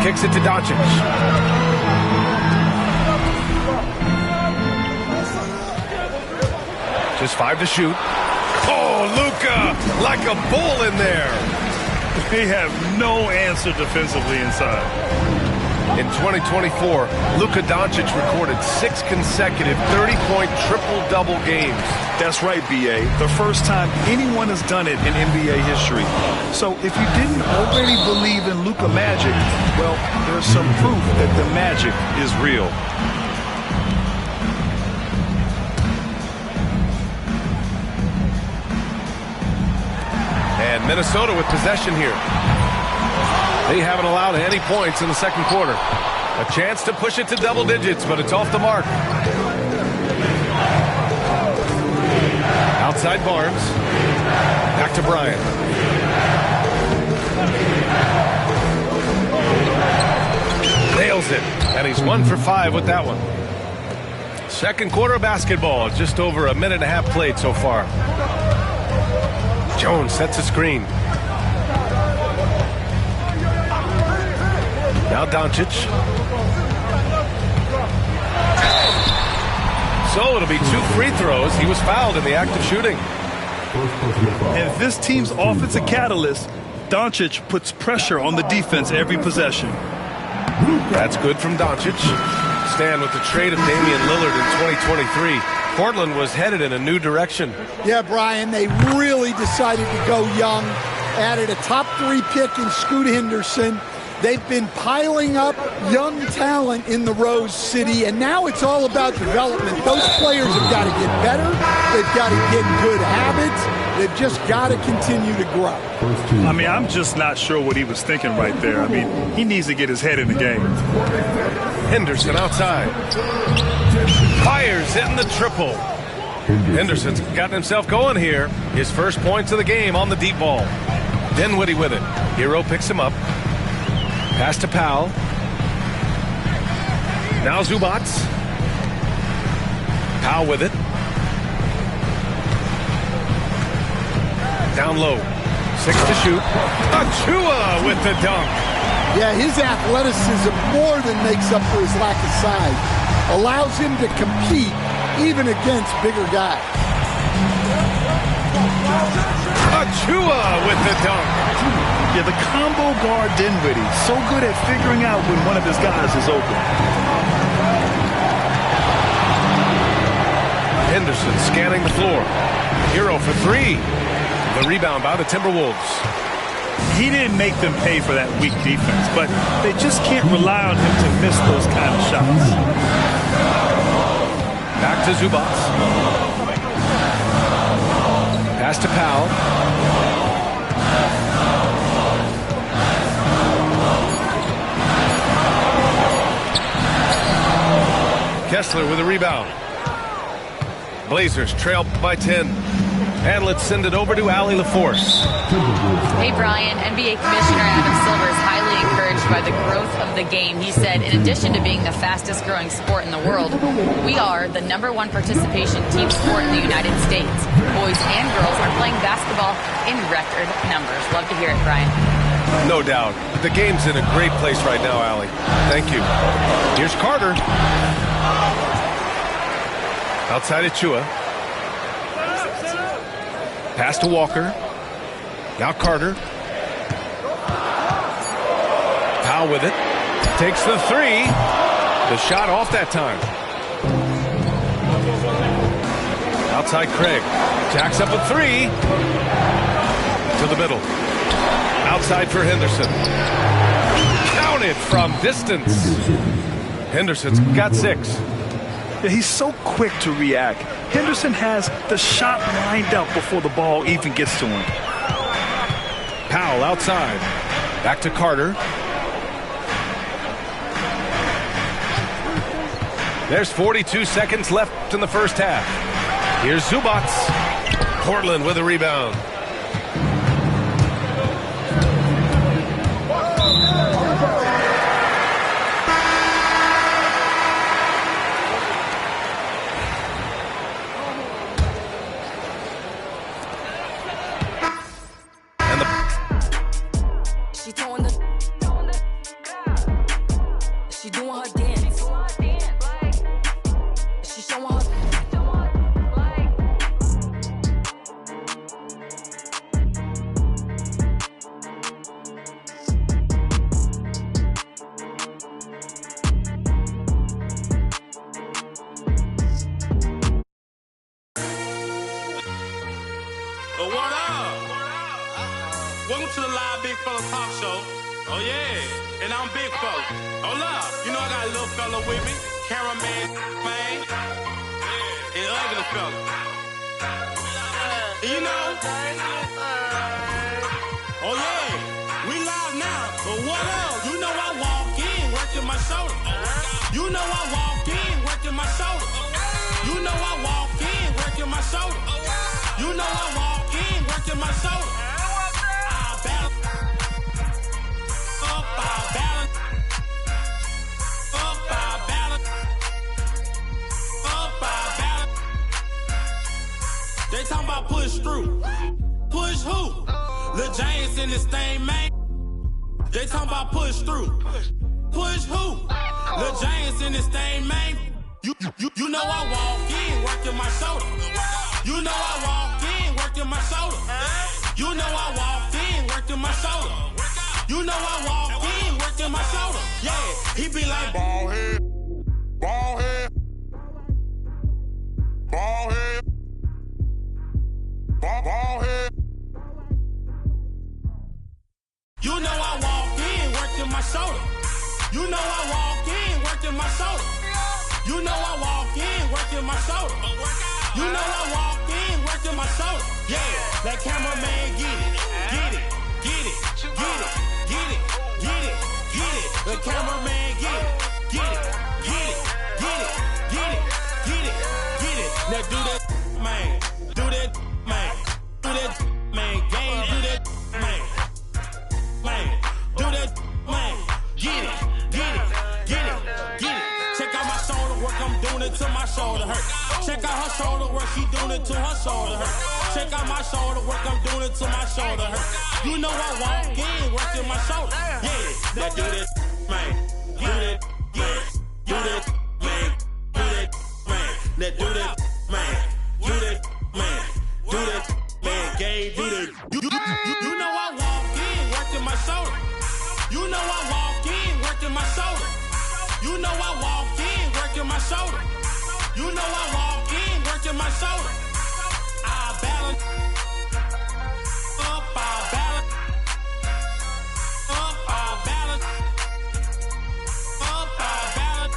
Kicks it to Doncic. Just 5 to shoot. Oh, Luka, like a bull in there. They have no answer defensively inside. In 2024, Luka Doncic recorded 6 consecutive 30-point triple-double games. That's right, B.A. The first time anyone has done it in NBA history. So if you didn't already believe in Luka magic, well, there's some proof that the magic is real. And Minnesota with possession here. They haven't allowed any points in the second quarter. A chance to push it to double digits, but it's off the mark. Outside Barnes. Back to Bryant. Nails it. And he's 1 for 5 with that one. Second quarter of basketball. Just over a minute and a half played so far. Jones sets a screen. Now Doncic. So it'll be 2 free throws. He was fouled in the act of shooting. And this team's offensive catalyst, Doncic puts pressure on the defense every possession. That's good from Doncic. Stan, with the trade of Damian Lillard in 2023, Portland was headed in a new direction. Yeah, Brian, they really decided to go young. Added a top 3 pick in Scoot Henderson. They've been piling up young talent in the Rose City, and now it's all about development. Those players have got to get better. They've got to get good habits. They've just got to continue to grow. I mean, I'm just not sure what he was thinking right there. I mean, he needs to get his head in the game. Henderson outside. Fires in the triple. Henderson's gotten himself going here. His first points of the game on the deep ball. Dinwiddie with it. Hero picks him up. Pass to Powell. Now Zubac. Powell with it. Down low. 6 to shoot. Achua with the dunk. Yeah, his athleticism more than makes up for his lack of size. Allows him to compete even against bigger guys. Achua with the dunk. Yeah, the combo guard Dinwiddie, so good at figuring out when one of his guys is open. Henderson scanning the floor. Hero for 3. The rebound by the Timberwolves. He didn't make them pay for that weak defense, but they just can't rely on him to miss those kind of shots. Back to Zubac. Pass to Powell. Kessler with a rebound. Blazers trail by 10. And let's send it over to Allie LaForce. Hey, Brian. NBA Commissioner Adam Silver is highly encouraged by the growth of the game. He said, in addition to being the fastest growing sport in the world, we are the #1 participation team sport in the United States. Boys and girls are playing basketball in record numbers. Love to hear it, Brian. No doubt. The game's in a great place right now, Allie. Thank you. Here's Carter. Outside Achua. Pass to Walker. Now Carter. Powell with it. Takes the 3. The shot off that time. Outside Craig. Jacks up a 3. To the middle. Outside for Henderson. Counted from distance. Henderson's got 6. Yeah, he's so quick to react. Henderson has the shot lined up before the ball even gets to him. Powell outside. Back to Carter. There's 42 seconds left in the first half. Here's Zubac. Portland with a rebound. Welcome to the live Big Fella Talk Show. Oh yeah, and I'm Big Fella. Hold up, you know I got a little fella with me, cameraman, man, and ugly fella. And you know, oh yeah, we live now. But what else? You know I walk in working my shoulder. You know I walk in working my shoulder. You know I walk in working my shoulder. You know I walk in working my shoulder. They talking about push through. Push who? Lil James in this thing, man. They talking about push through. Push who? Lil James in this thing, man. You know I walk in working my shoulder. You know I walk in working my shoulder. You know I walk in working my shoulder. You know I walk in working my my shoulder. Yeah, he be like, ball head, ball head, ball head, ball head. You know I walk in, working my shoulder. You know I walk in, working my shoulder. You know I walk in, working my shoulder. You know I walk in, working my shoulder. Yeah, that cameraman get it, get it, get it, get it, get it, get it, get it. The cameraman get it, get it, get it, get it, get it, get it, get it. Now do that, man, do that, man, do that, man, game, do that, man, man, do that, man, get it, get it, get it, get it. Check out my shoulder work, I'm doing it till my shoulder hurt. Check out her shoulder work, she doing it till her shoulder hurt. Check out my shoulder work, I'm doing it till my shoulder hurt. You know I walk in, working my shoulder. Yeah, now do that, man, do that, man, do that, man, do that, man. Now do that, man, do that, man, do that, man, game, do that. You know I walk in, working my shoulder. You know I walk in, working my shoulder. You know I walk in, working my shoulder. You know I walk in, working my shoulder. I balance up, I balance up, I balance up, I balance.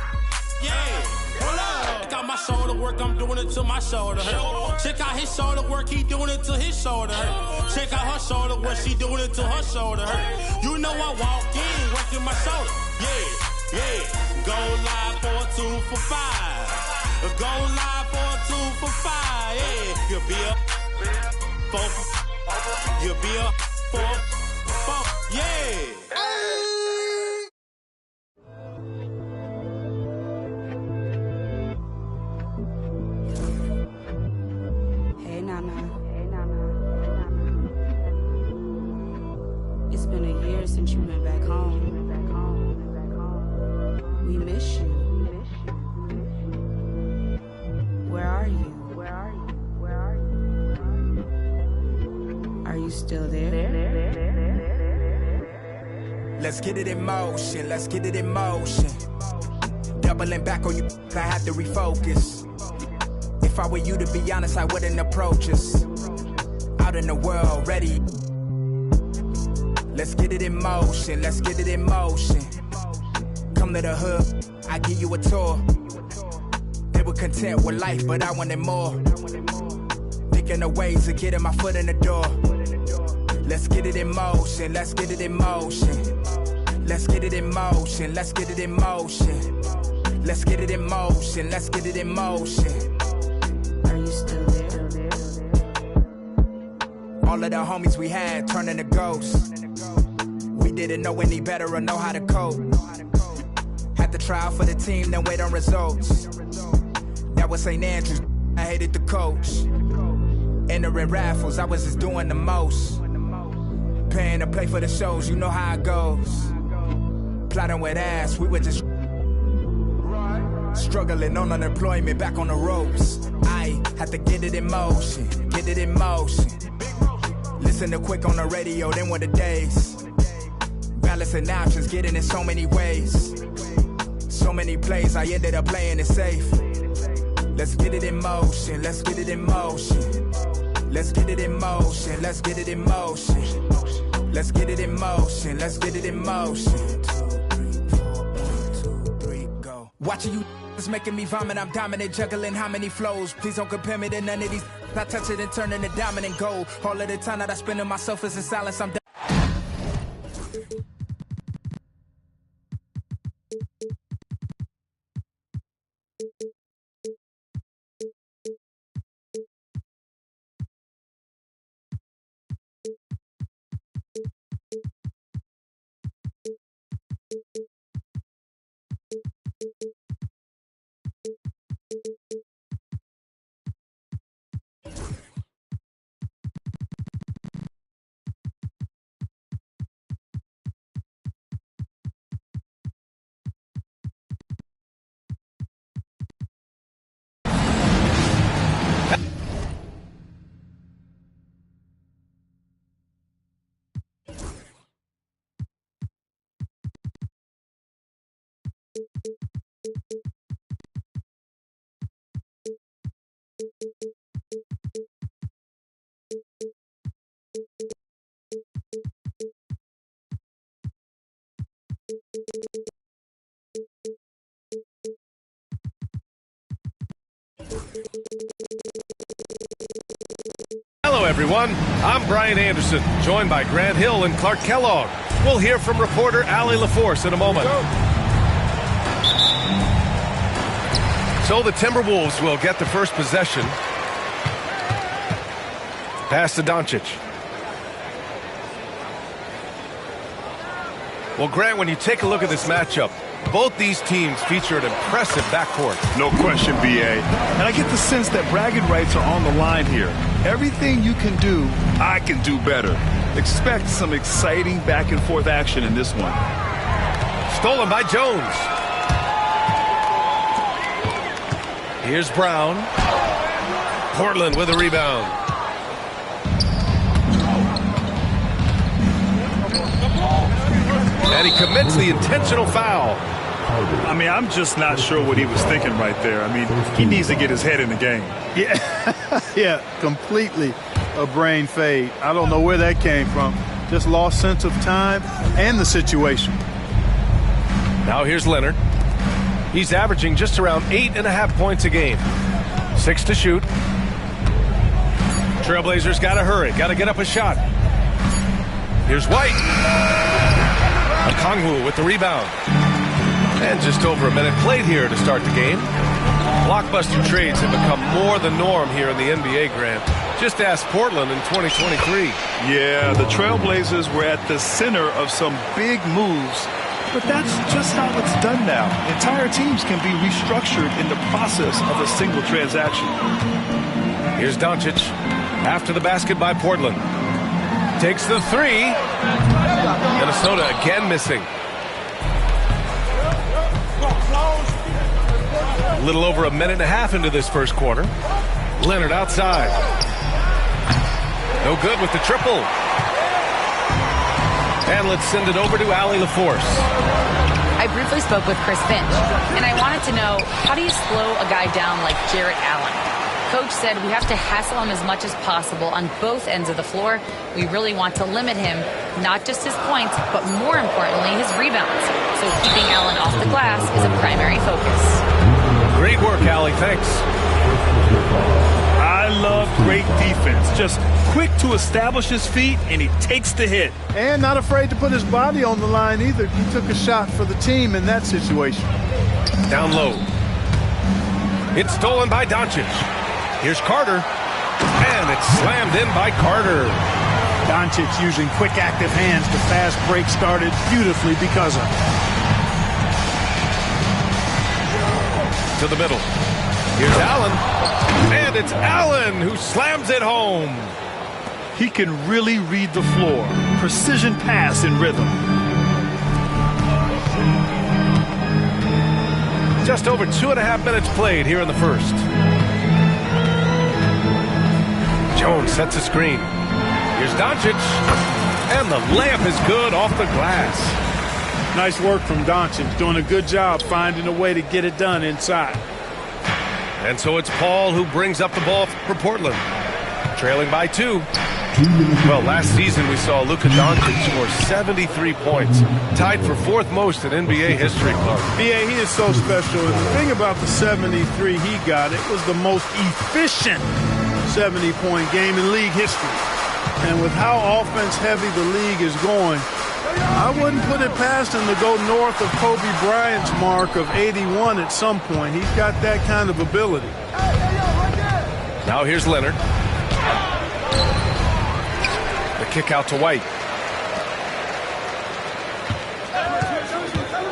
Yeah, hold up. Check out my shoulder work, I'm doing it till my shoulder hurt. Check out his shoulder work, he doing it till his shoulder hurt. Check out her shoulder work, she doing it till her shoulder hurt. You know I walk in, working my shoulder. Yeah, yeah. Go live for a 2 for 5. Go live for a 2 for 5. Yeah, you'll be a 4 for, you'll be a 4 for, yeah. Hey Nana, hey Nana, hey Nana. It's been a year since you've been back home. We miss you. Where are you? Where are you? Where are you? Are you still there? Let's get it in motion. Let's get it in motion. Doubling back on you, I had to refocus. If I were you, to be honest, I wouldn't approach us. Out in the world, ready. Let's get it in motion. Let's get it in motion. Come to the hood, I give you a tour. They were content with life, but I wanted more. Thinking of ways of getting my foot in the door. Let's get it in motion, let's get it in motion. Let's get it in motion, let's get it in motion. Let's get it in motion, let's get it in motion. Are you still there? All of the homies we had turning to ghosts. We didn't know any better or know how to cope. Had to try out for the team, then wait on results. That was St. Andrews, I hated the coach. Entering raffles, I was just doing the most. Paying to play for the shows, you know how it goes. Plotting with ass, we were just struggling on unemployment, back on the ropes. I had to get it in motion, get it in motion. Listen to Quick on the radio, then were the days. Balancing options, getting in so many ways. So many plays, I ended up playing it safe. Let's get it in motion, let's get it in motion. Let's get it in motion, let's get it in motion. Let's get it in motion, let's get it in motion. 2, 3, 4, 1, 2, 3, go. Watching you is making me vomit, I'm dominant, juggling how many flows. Please don't compare me to none of these. I touch it and turn into dominant gold. All of the time that I spend in myself is in silence, I'm Hello, everyone. I'm Brian Anderson, joined by Grant Hill and Clark Kellogg. We'll hear from reporter Allie LaForce in a moment. So the Timberwolves will get the first possession. Pass to Doncic. Well, Grant, when you take a look at this matchup, both these teams feature an impressive backcourt. No question, B.A. And I get the sense that bragging rights are on the line here. Everything you can do, I can do better. Expect some exciting back-and-forth action in this one. Stolen by Jones. Here's Brown. Portland with a rebound. And he commits the intentional foul. I mean, I'm just not sure what he was thinking right there. I mean, he needs to get his head in the game. Yeah, completely a brain fade. I don't know where that came from. Just lost sense of time and the situation. Now here's Leonard. He's averaging just around 8.5 points a game. 6 to shoot. Trailblazers got to hurry. Got to get up a shot. Here's White. Okongwu with the rebound. And just over a minute played here to start the game. Blockbuster trades have become more the norm here in the NBA, Grant. Just ask Portland in 2023. Yeah, the Trailblazers were at the center of some big moves, but that's just how it's done now. Entire teams can be restructured in the process of a single transaction. Here's Doncic. After the basket by Portland. Takes the three. Minnesota again missing. A little over a minute and a half into this first quarter. Leonard outside. No good with the triple. And let's send it over to Allie LaForce. I briefly spoke with Chris Finch, and I wanted to know, how do you slow a guy down like Jarrett Allen? Coach said we have to hassle him as much as possible on both ends of the floor. We really want to limit him, not just his points, but more importantly, his rebounds. So keeping Allen off the glass is a primary focus. Great work, Allie. Thanks. I love great defense. Just quick to establish his feet, and he takes the hit. And not afraid to put his body on the line either. He took a shot for the team in that situation. Down low. It's stolen by Doncic. Here's Carter. And it's slammed in by Carter. Doncic using quick, active hands. The fast break started beautifully because of it. To the middle. Here's Allen. And it's Allen who slams it home. He can really read the floor. Precision pass in rhythm. Just over 2.5 minutes played here in the first. Jones sets a screen. Here's Doncic. And the layup is good off the glass. Nice work from Doncic. Doing a good job finding a way to get it done inside. And so it's Paul who brings up the ball for Portland. Trailing by 2. Well, last season we saw Luka Doncic score 73 points. Tied for 4th most in NBA history. B.A., he is so special. And the thing about the 73 he got, it was the most efficient 70-point game in league history. And with how offense-heavy the league is going, I wouldn't put it past him to go north of Kobe Bryant's mark of 81 at some point. He's got that kind of ability. Now here's Leonard. The kick out to White.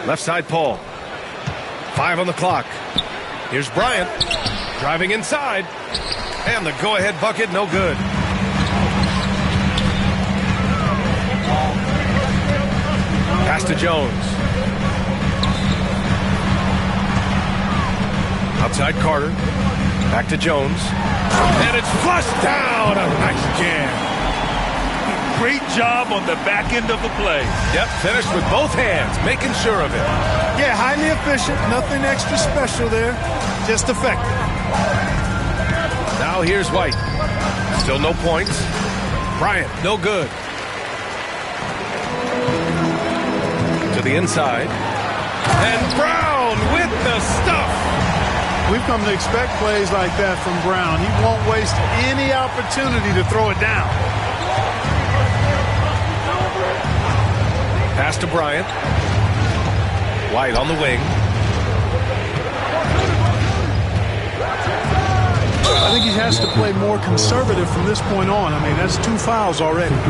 Left side Paul. 5 on the clock. Here's Bryant. Driving inside. And the go-ahead bucket, no good. Pass to Jones. Outside Carter. Back to Jones. And it's flushed down. A nice jam. Great job on the back end of the play. Yep, finished with both hands, making sure of it. Yeah, highly efficient. Nothing extra special there. Just effective. Now here's White. Still no points. Bryant, no good. To the inside. And Brown with the stuff. We've come to expect plays like that from Brown. He won't waste any opportunity to throw it down. Pass to Bryant. White on the wing. I think he has to play more conservative from this point on. I mean, that's 2 fouls already. The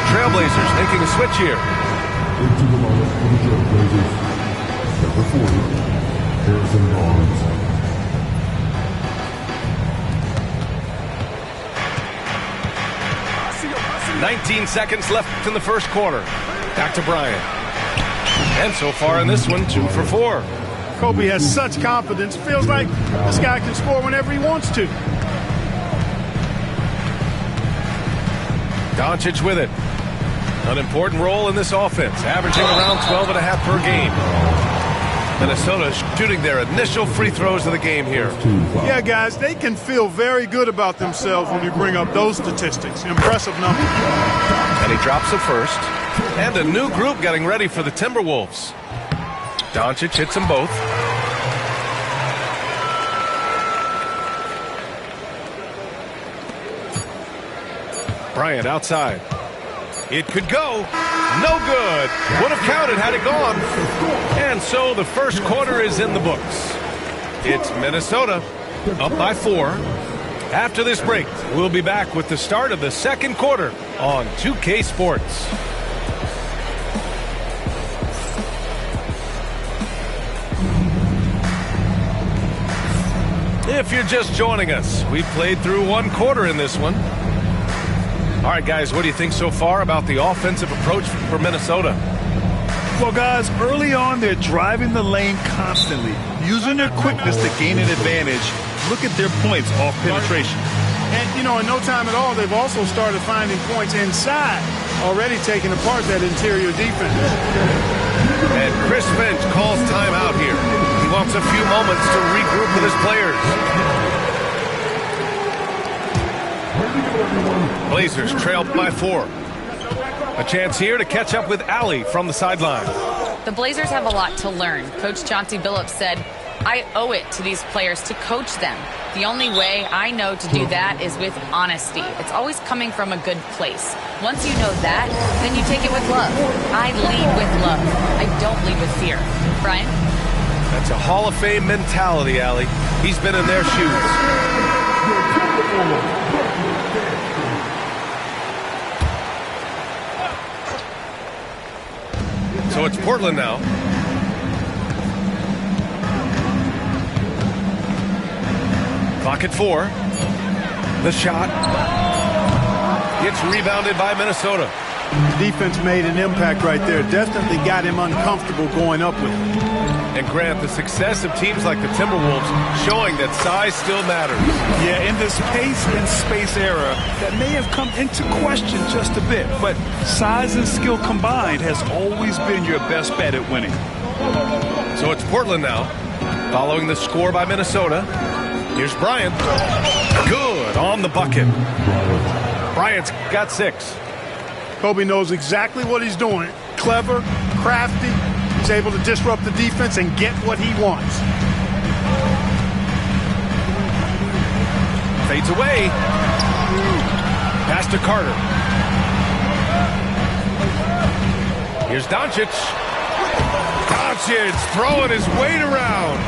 Trailblazers making a switch here. Into the lineup for the Trailblazers. Number 40, Harrison Barnes. 19 seconds left in the first quarter. Back to Bryant. And so far in this one, 2 for 4. Kobe has such confidence. Feels like this guy can score whenever he wants to. Doncic with it. An important role in this offense, averaging around 12.5 per game. Minnesota shooting their initial free throws of the game here. Yeah, guys, they can feel very good about themselves when you bring up those statistics. Impressive numbers. And he drops the first. And a new group getting ready for the Timberwolves. Doncic hits them both. Bryant outside. It could go. No good. Would have counted had it gone. And so the first quarter is in the books. It's Minnesota up by 4. After this break, we'll be back with the start of the second quarter on 2K Sports. If you're just joining us, we've played through 1 quarter in this one. All right, guys, what do you think so far about the offensive approach for Minnesota? Well, guys, early on, they're driving the lane constantly, using their quickness to gain an advantage. Look at their points off penetration. And, you know, in no time at all, they've also started finding points inside, already taking apart that interior defense. And Chris Finch calls timeout here. He wants a few moments to regroup with his players. Blazers trail by 4. A chance here to catch up with Allie from the sideline. The Blazers have a lot to learn. Coach Chauncey Billups said, I owe it to these players to coach them. The only way I know to do that is with honesty. It's always coming from a good place. Once you know that, then you take it with love. I lead with love. I don't lead with fear. Brian? That's a Hall of Fame mentality, Allie. He's been in their shoes. So it's Portland now. Clock at 4. The shot. It's rebounded by Minnesota. The defense made an impact right there. Definitely got him uncomfortable going up with it. And Grant, the success of teams like the Timberwolves showing that size still matters. Yeah, in this pace and space era, that may have come into question just a bit, but size and skill combined has always been your best bet at winning. So it's Portland now, following the score by Minnesota. Here's Bryant. Good on the bucket. Bryant's got 6. Kobe knows exactly what he's doing. Clever, crafty. He's able to disrupt the defense and get what he wants. Fades away. Pass to Carter. Here's Doncic. Doncic throwing his weight around.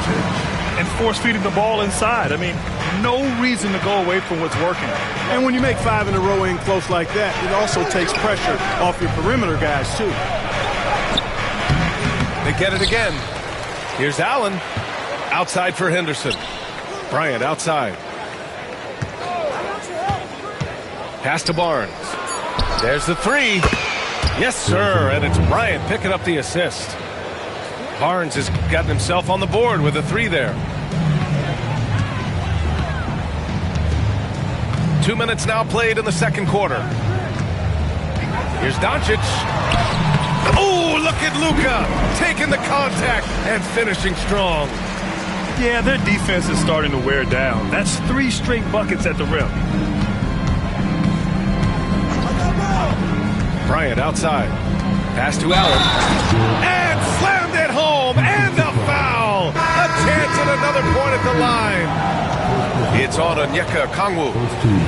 And force-feeding the ball inside. I mean, no reason to go away from what's working. And when you make 5 in a row in close like that, it also takes pressure off your perimeter guys, too. They get it again. Here's Allen. Outside for Henderson. Bryant outside. Pass to Barnes. There's the 3. Yes, sir. And it's Bryant picking up the assist. Barnes has gotten himself on the board with a 3 there. 2 minutes now played in the second quarter. Here's Doncic. Oh, look at Luka taking the contact and finishing strong. Yeah, their defense is starting to wear down. That's 3 straight buckets at the rim. Bryant outside. Pass to Allen. And slammed it home. And a foul. A chance at another point at the line. It's on Onyeka Okongwu.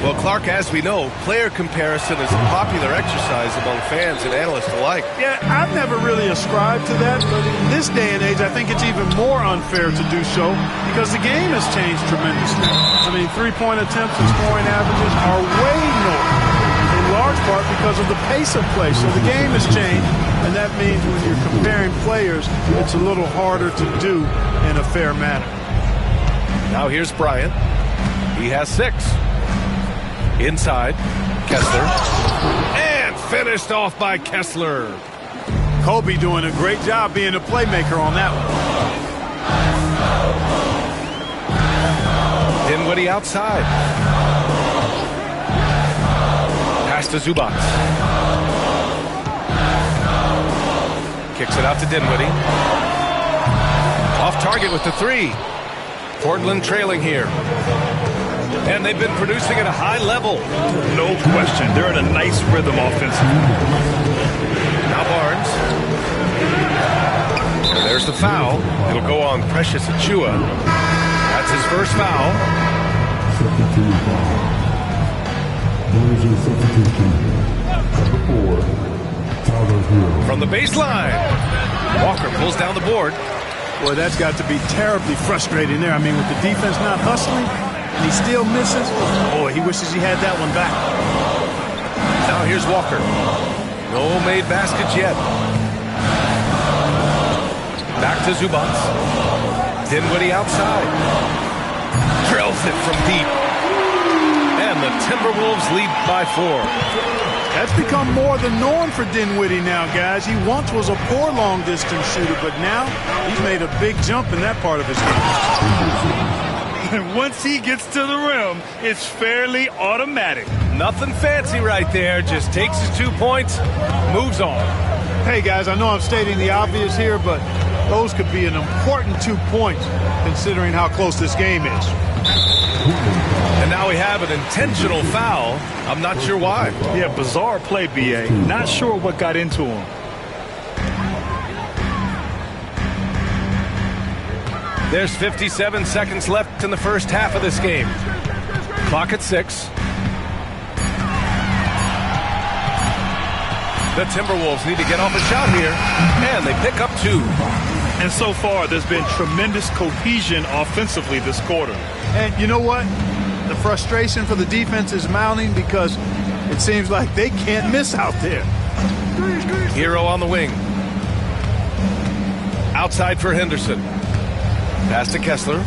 Well, Clark, as we know, player comparison is a popular exercise among fans and analysts alike. Yeah, I've never really ascribed to that, but in this day and age, I think it's even more unfair to do so because the game has changed tremendously. I mean, three-point attempts and scoring averages are way north, in large part because of the pace of play. So the game has changed, and that means when you're comparing players, it's a little harder to do in a fair manner. Now here's Bryant. He has 6. Inside, Kessler. And finished off by Kessler. Kobe doing a great job being a playmaker on that one. Dinwiddie outside. Pass to Zubac. Kicks it out to Dinwiddie. Off target with the 3. Portland trailing here. And they've been producing at a high level. No question. They're in a nice rhythm offensively. Now Barnes. And there's the foul. It'll go on Precious Achiuwa. That's his first foul. From the baseline. Walker pulls down the board. Boy, that's got to be terribly frustrating there. I mean, with the defense not hustling, and he still misses. Boy, he wishes he had that one back. Now here's Walker. No made baskets yet. Back to Zubac. Dinwiddie outside. Drills it from deep. And the Timberwolves lead by 4. That's become more the norm for Dinwiddie now, guys. He once was a poor long-distance shooter, but now he's made a big jump in that part of his game. And once he gets to the rim, it's fairly automatic. Nothing fancy right there. Just takes his 2 points, moves on. Hey, guys, I know I'm stating the obvious here, but those could be an important 2 points considering how close this game is. And now we have an intentional foul. I'm not sure why. Yeah, bizarre play, B.A. Not sure what got into him. There's 57 seconds left in the first half of this game. Clock at 6. The Timberwolves need to get off a shot here, and they pick up 2. And so far, there's been tremendous cohesion offensively this quarter. And you know what? The frustration for the defense is mounting because it seems like they can't miss out there. Hero on the wing. Outside for Henderson. Pass to Kessler.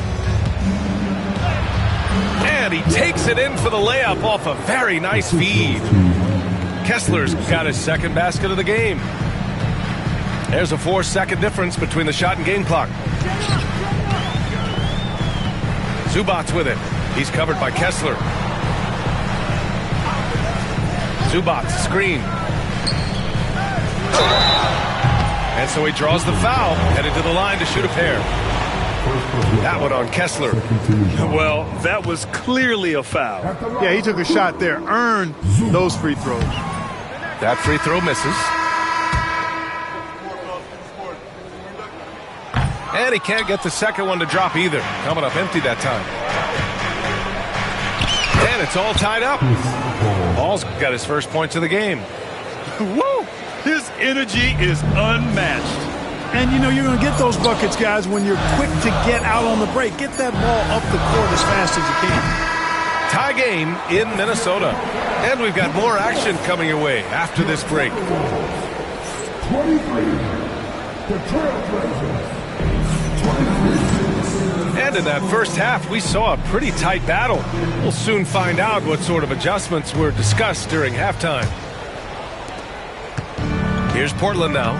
And he takes it in for the layup off a very nice feed. Kessler's got his second basket of the game. There's a 4-second difference between the shot and game clock. Zubac with it. He's covered by Kessler. Zubac, screen. And so he draws the foul, headed to the line to shoot a pair. That one on Kessler. Well, that was clearly a foul. Yeah, he took a shot there, earned those free throws. That free throw misses. And he can't get the second one to drop either. Coming up empty that time. And it's all tied up. Paul's got his first points of the game. Woo! His energy is unmatched. And, you know, you're going to get those buckets, guys, when you're quick to get out on the break. Get that ball up the court as fast as you can. Tie game in Minnesota. And we've got more action coming your way after this break. 23, the Trailblazers. And in that first half, we saw a pretty tight battle. We'll soon find out what sort of adjustments were discussed during halftime. Here's Portland now.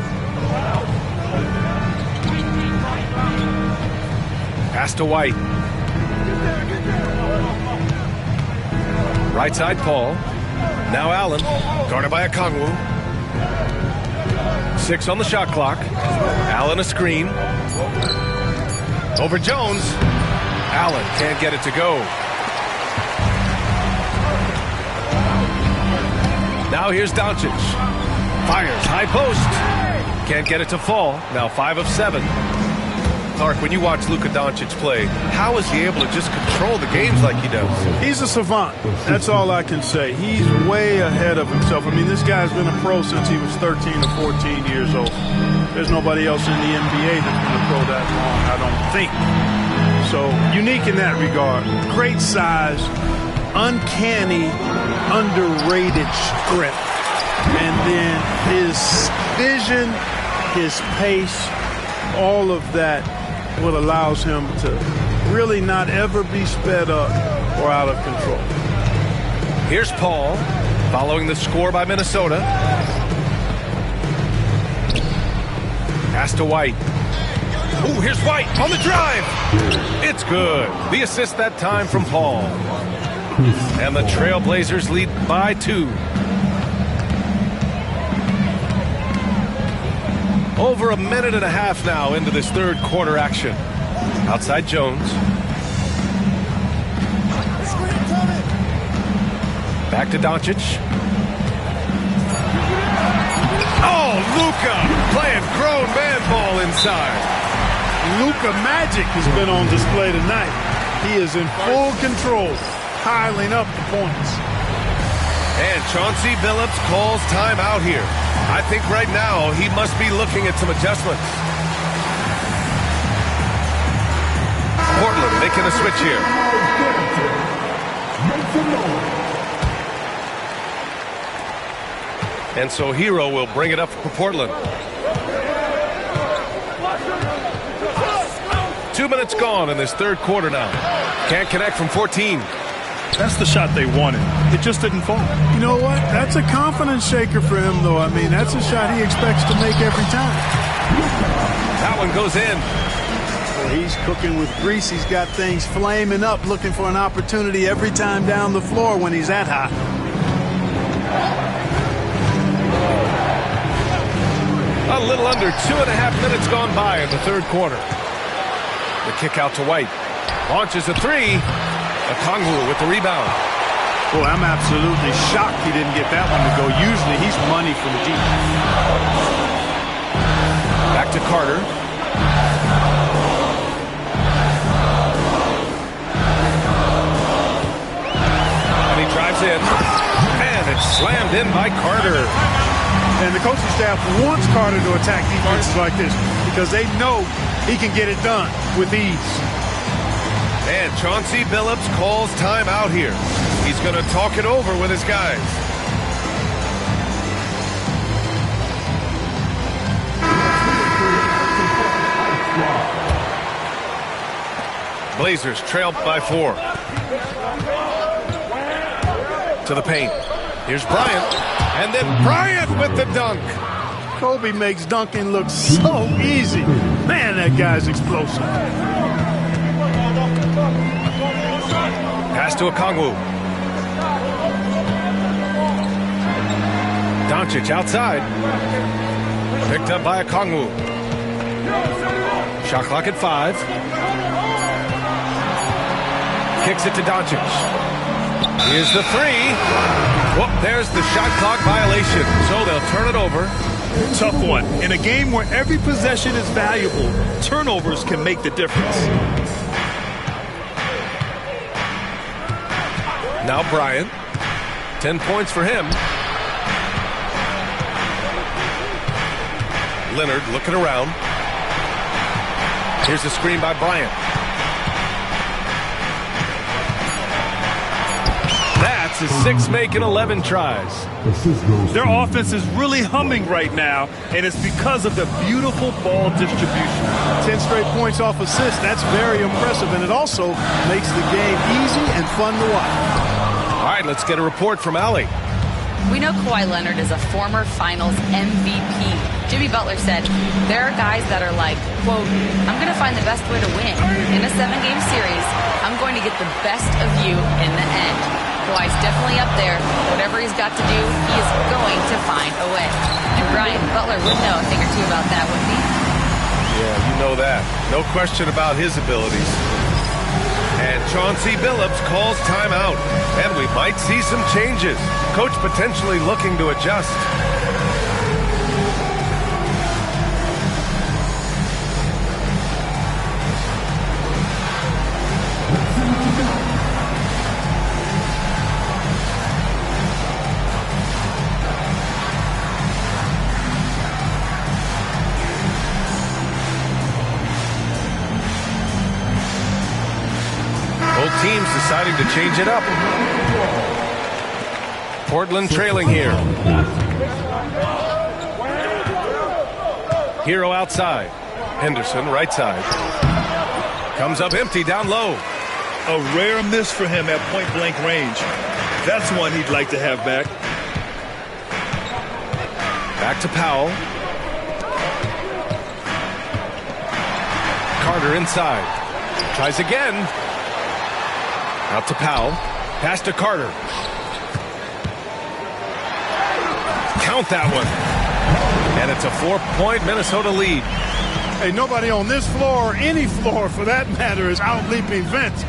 Pass to White. Right side, Paul. Now Allen, guarded by Okongwu. 6 on the shot clock. Allen a screen. Over Jones. Allen can't get it to go. Now here's Doncic. Fires, high post. Can't get it to fall. Now 5 of 7. Clark, when you watch Luka Doncic play, how is he able to just control the games like he does? He's a savant. That's all I can say. He's way ahead of himself. I mean, this guy's been a pro since he was 13 or 14 years old. There's nobody else in the NBA that's been a pro that long, I don't think. So, unique in that regard. Great size, uncanny, underrated strength. And then his vision, his pace, all of that, what allows him to really not ever be sped up or out of control. Here's Paul, following the score by Minnesota. Pass to White. Ooh, here's White on the drive. It's good. The assist that time from Paul. And the Trailblazers lead by 2. Over a minute and a half now into this third quarter action. Outside Jones. Back to Doncic. Oh, Luka playing grown man ball inside. Luka magic has been on display tonight. He is in full control, piling up the points. And Chauncey Billups calls timeout here. I think right now he must be looking at some adjustments. Portland making a switch here. And so Hero will bring it up for Portland. 2 minutes gone in this third quarter now. Can't connect from 14. That's the shot they wanted. It just didn't fall. You know what? That's a confidence shaker for him, though. I mean, that's a shot he expects to make every time. That one goes in. Well, he's cooking with grease. He's got things flaming up, looking for an opportunity every time down the floor when he's that hot. A little under 2.5 minutes gone by in the third quarter. The kick out to White. Launches a 3. Okongwu with the rebound. Boy, I'm absolutely shocked he didn't get that one to go. Usually he's money from deep. Back to Carter. And he drives in. And it's slammed in by Carter. And the coaching staff wants Carter to attack defenses like this because they know he can get it done with ease. And Chauncey Billups calls timeout here. He's going to talk it over with his guys. Blazers trail by 4. To the paint. Here's Bryant. And then Bryant with the dunk. Kobe makes dunking look so easy. Man, that guy's explosive. Pass to Okongwu. Doncic outside. Picked up by Okongwu. Shot clock at 5. Kicks it to Doncic. Here's the 3. Whoop, there's the shot clock violation. So they'll turn it over. Tough one. In a game where every possession is valuable, turnovers can make the difference. Now Bryant. 10 points for him. Leonard looking around. Here's the screen by Bryant. That's his 6 make and 11 tries. Their offense is really humming right now, and it's because of the beautiful ball distribution. 10 straight points off assists. That's very impressive, and it also makes the game easy and fun to watch. All right, let's get a report from Allie. We know Kawhi Leonard is a former Finals MVP. Jimmy Butler said, there are guys that are like, quote, I'm going to find the best way to win. In a 7-game series, I'm going to get the best of you in the end. Kawhi's definitely up there. Whatever he's got to do, he is going to find a way. And Brian Butler would know a thing or two about that, wouldn't he? Yeah, you know that. No question about his abilities. And Chauncey Billups calls timeout. And we might see some changes. Coach potentially looking to adjust. Both teams deciding to change it up. Portland trailing here. Hero outside. Henderson right side. Comes up empty down low. A rare miss for him at point-blank range. That's one he'd like to have back. Back to Powell. Carter inside. Tries again. Out to Powell. Pass to Carter. Count that one. And it's a 4-point Minnesota lead. Hey, nobody on this floor, or any floor for that matter, is out-leaping Vince.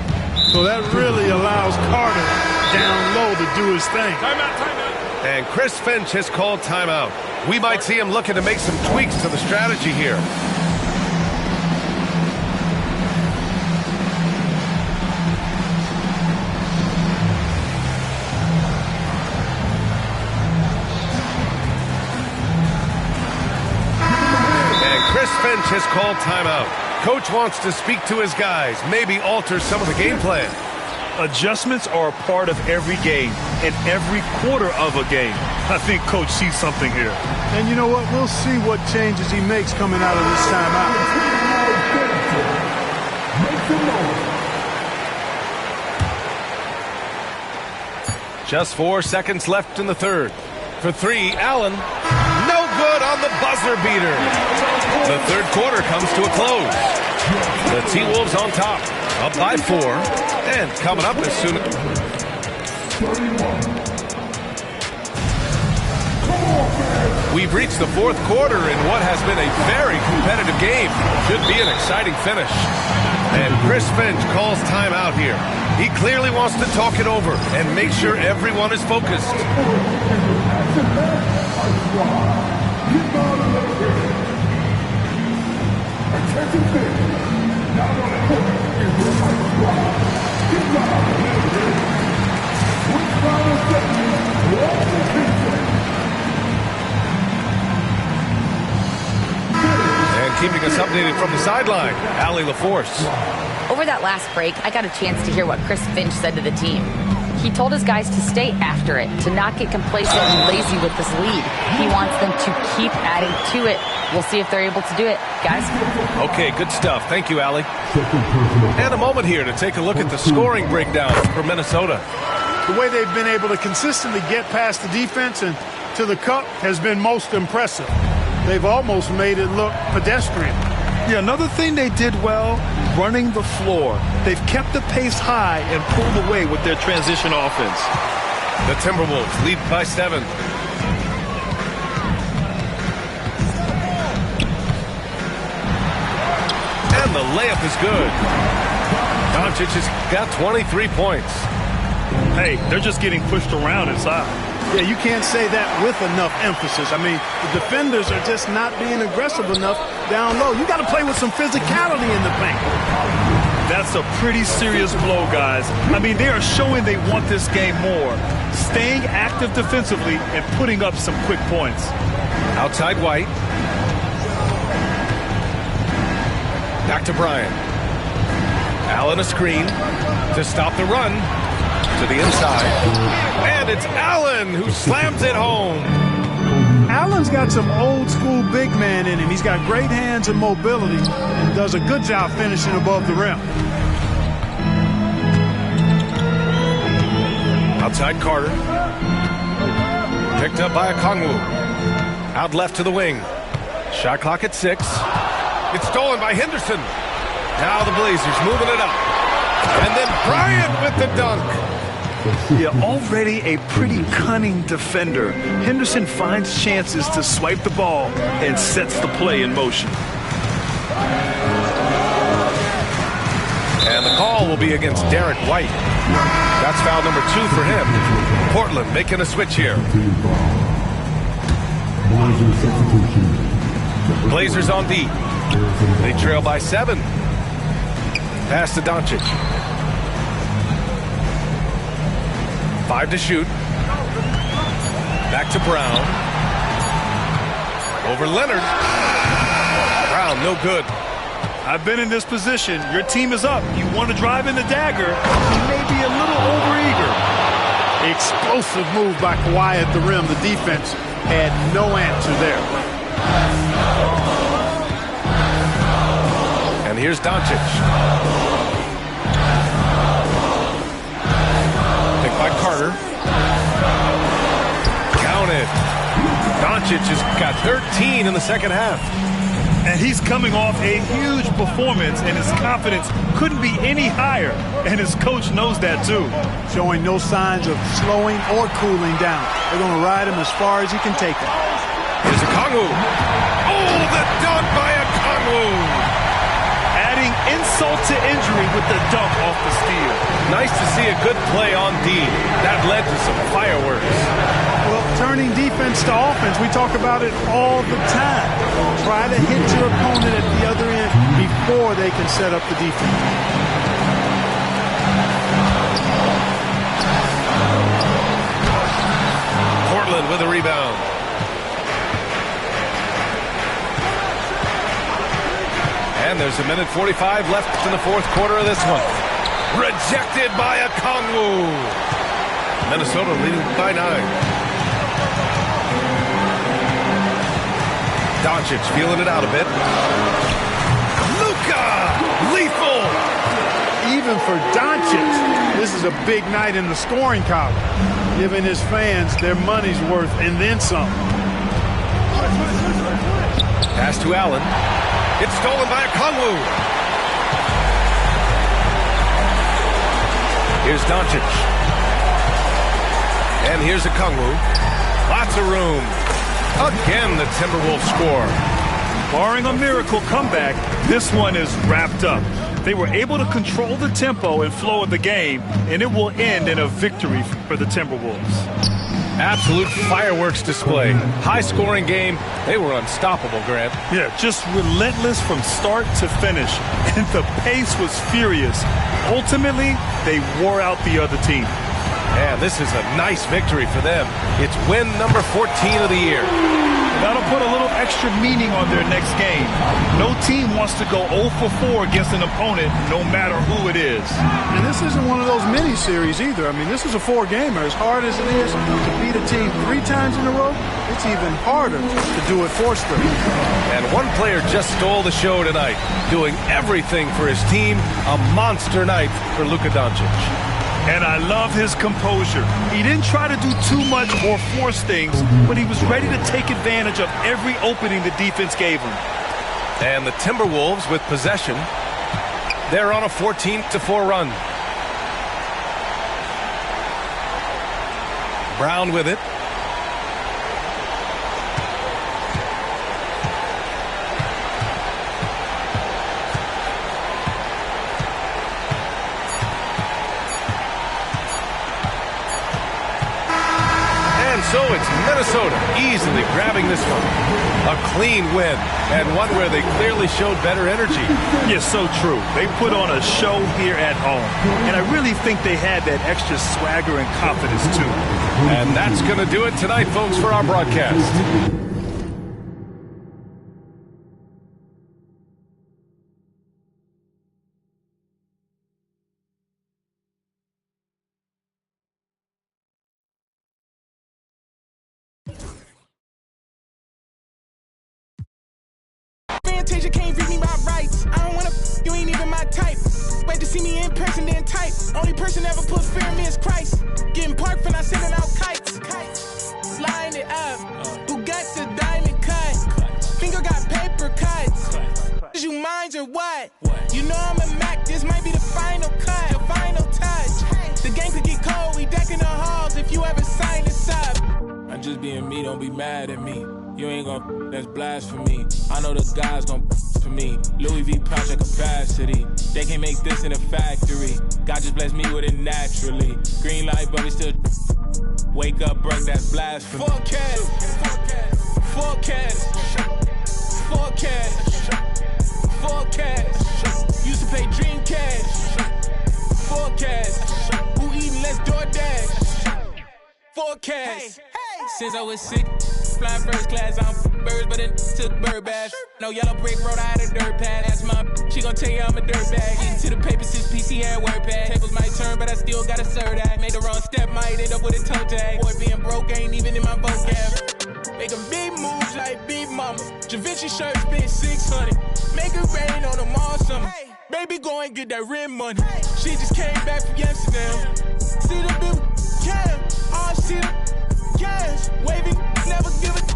So that really allows Carter down low to do his thing. Timeout. And Chris Finch has called timeout. We might see him looking to make some tweaks to the strategy here. Finch has called timeout. Coach wants to speak to his guys, maybe alter some of the game plan. Adjustments are a part of every game and every quarter of a game. I think Coach sees something here. And you know what? We'll see what changes he makes coming out of this timeout. Just 4 seconds left in the third. For three, Allen. No good on the buzzer beater. The third quarter comes to a close. The T-Wolves on top, up by 4, and coming up as soon as... We've reached the fourth quarter in what has been a very competitive game. Should be an exciting finish. And Chris Finch calls timeout here. He clearly wants to talk it over and make sure everyone is focused. And keeping us updated from the sideline, Allie LaForce. Over that last break, I got a chance to hear what Chris Finch said to the team. He told his guys to stay after it, to not get complacent and lazy with this lead. He wants them to keep adding to it. We'll see if they're able to do it, guys. Okay, good stuff. Thank you, Allie. And a moment here to take a look at the scoring breakdown for Minnesota. The way they've been able to consistently get past the defense and to the cup has been most impressive. They've almost made it look pedestrian. Yeah, another thing they did well, running the floor. They've kept the pace high and pulled away with their transition offense. The Timberwolves lead by 7. And the layup is good. Doncic has got 23 points. Hey, they're just getting pushed around inside. Yeah, you can't say that with enough emphasis. I mean, the defenders are just not being aggressive enough down low. You got to play with some physicality in the paint. That's a pretty serious blow, guys. I mean, they are showing they want this game more. Staying active defensively and putting up some quick points. Outside White. Back to Bryant. Allen a screen to stop the run. To the inside. And it's Allen who slams it home. Allen's got some old school big man in him. He's got great hands and mobility and does a good job finishing above the rim. Outside Carter. Picked up by Okongwu. Out left to the wing. Shot clock at 6. It's stolen by Henderson. Now the Blazers moving it up. And then Bryant with the dunk. Yeah, already a pretty cunning defender. Henderson finds chances to swipe the ball and sets the play in motion. And the call will be against Derek White. That's foul number 2 for him. Portland making a switch here. Blazers on D. They trail by 7. Pass to Doncic. 5 to shoot. Back to Brown. Over Leonard. Brown, no good. I've been in this position. Your team is up. You want to drive in the dagger. He may be a little overeager. Explosive move by Kawhi at the rim. The defense had no answer there. And here's Doncic. Picked by Carter. Counted. Doncic has got 13 in the second half. And he's coming off a huge performance, and his confidence couldn't be any higher. And his coach knows that, too. Showing no signs of slowing or cooling down. They're going to ride him as far as he can take him. Here's Okongwu. Oh, the dunk by Okongwu. Adding insult to injury with the dunk off the steal. Nice to see a good play on D. That led to some fireworks. Well, turning defense to offense, we talk about it all the time. Try to hit your opponent at the other end before they can set up the defense. Portland with a rebound. And there's a minute 45 left in the fourth quarter of this one. Rejected by Okongwu. Minnesota leading by 9. Doncic feeling it out a bit. Luka! Lethal! Even for Doncic, this is a big night in the scoring column, giving his fans their money's worth and then some. Pass to Allen. It's stolen by Okongwu. Here's Doncic. And here's Okongwu. Lots of room. Again, the Timberwolves score. Barring a miracle comeback, this one is wrapped up. They were able to control the tempo and flow of the game, and it will end in a victory for the Timberwolves. Absolute fireworks display. High-scoring game. They were unstoppable, Grant. Yeah, just relentless from start to finish. And the pace was furious. Ultimately, they wore out the other team. And this is a nice victory for them. It's win number 14 of the year. That'll put a little extra meaning on their next game. No team wants to go 0 for 4 against an opponent, no matter who it is. And this isn't one of those mini-series either. I mean, this is a 4-gamer. As hard as it is to beat a team 3 times in a row, it's even harder to do it 4 straight. And one player just stole the show tonight, doing everything for his team. A monster night for Luka Doncic. And I love his composure. He didn't try to do too much or force things, but he was ready to take advantage of every opening the defense gave him. And the Timberwolves with possession. They're on a 14-4 run. Brown with it. So it's Minnesota easily grabbing this one. A clean win, and one where they clearly showed better energy. Yes, so true. They put on a show here at home. And I really think they had that extra swagger and confidence, too. And that's going to do it tonight, folks, for our broadcast. You can't read me my rights. I don't wanna you ain't even my type. Wait to see me in person, then type. Only person ever put fear in me is Christ. Getting parked when I sending out kites. Flying it up. Who got the diamond cut? Finger got paper cuts. Is you mind or what? You know I'm a Mac. This might be the final cut, the final touch. The game could get cold. We Just being me, don't be mad at me. You ain't gon' that's blasphemy. I know the guys gon' for me. Louis V pouch at capacity. They can't make this in a factory. God just blessed me with it naturally. Green light, but we still wake up, broke, that's blasphemy. Forecast. Used to play Dreamcast. Forecast. Who eating less DoorDash? Forecast. Since I was sick, flying first class, I'm birds, but then took bird bath. No yellow brick road, I had a dirt pad. That's my, she gon' tell you I'm a dirt bag. Getting to the paper since PC had word pad. Tables might turn, but I still gotta serve that. Made the wrong step, might end up with a toe tag. Boy, being broke ain't even in my vocab. Making big moves like Big Mama. Javinci shirt spent 600. Make it rain on them all summer. Baby, go and get that rent money. She just came back from Amsterdam. See the big cam, all see the gas. Waving, never give it.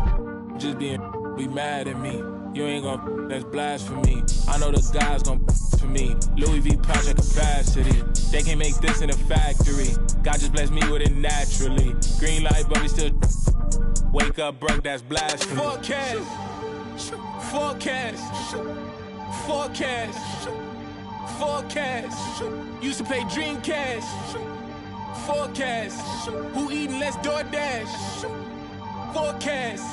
Just being be mad at me. You ain't gon' that's blasphemy. I know the guys gon' for me. Louis V pouch at capacity. They can't make this in a factory. God just blessed me with it naturally. Green light, but we still wake up, broke, that's blasphemy. Forecast. Used to play Dreamcast. Forecast. Who eating less DoorDash? Forecast.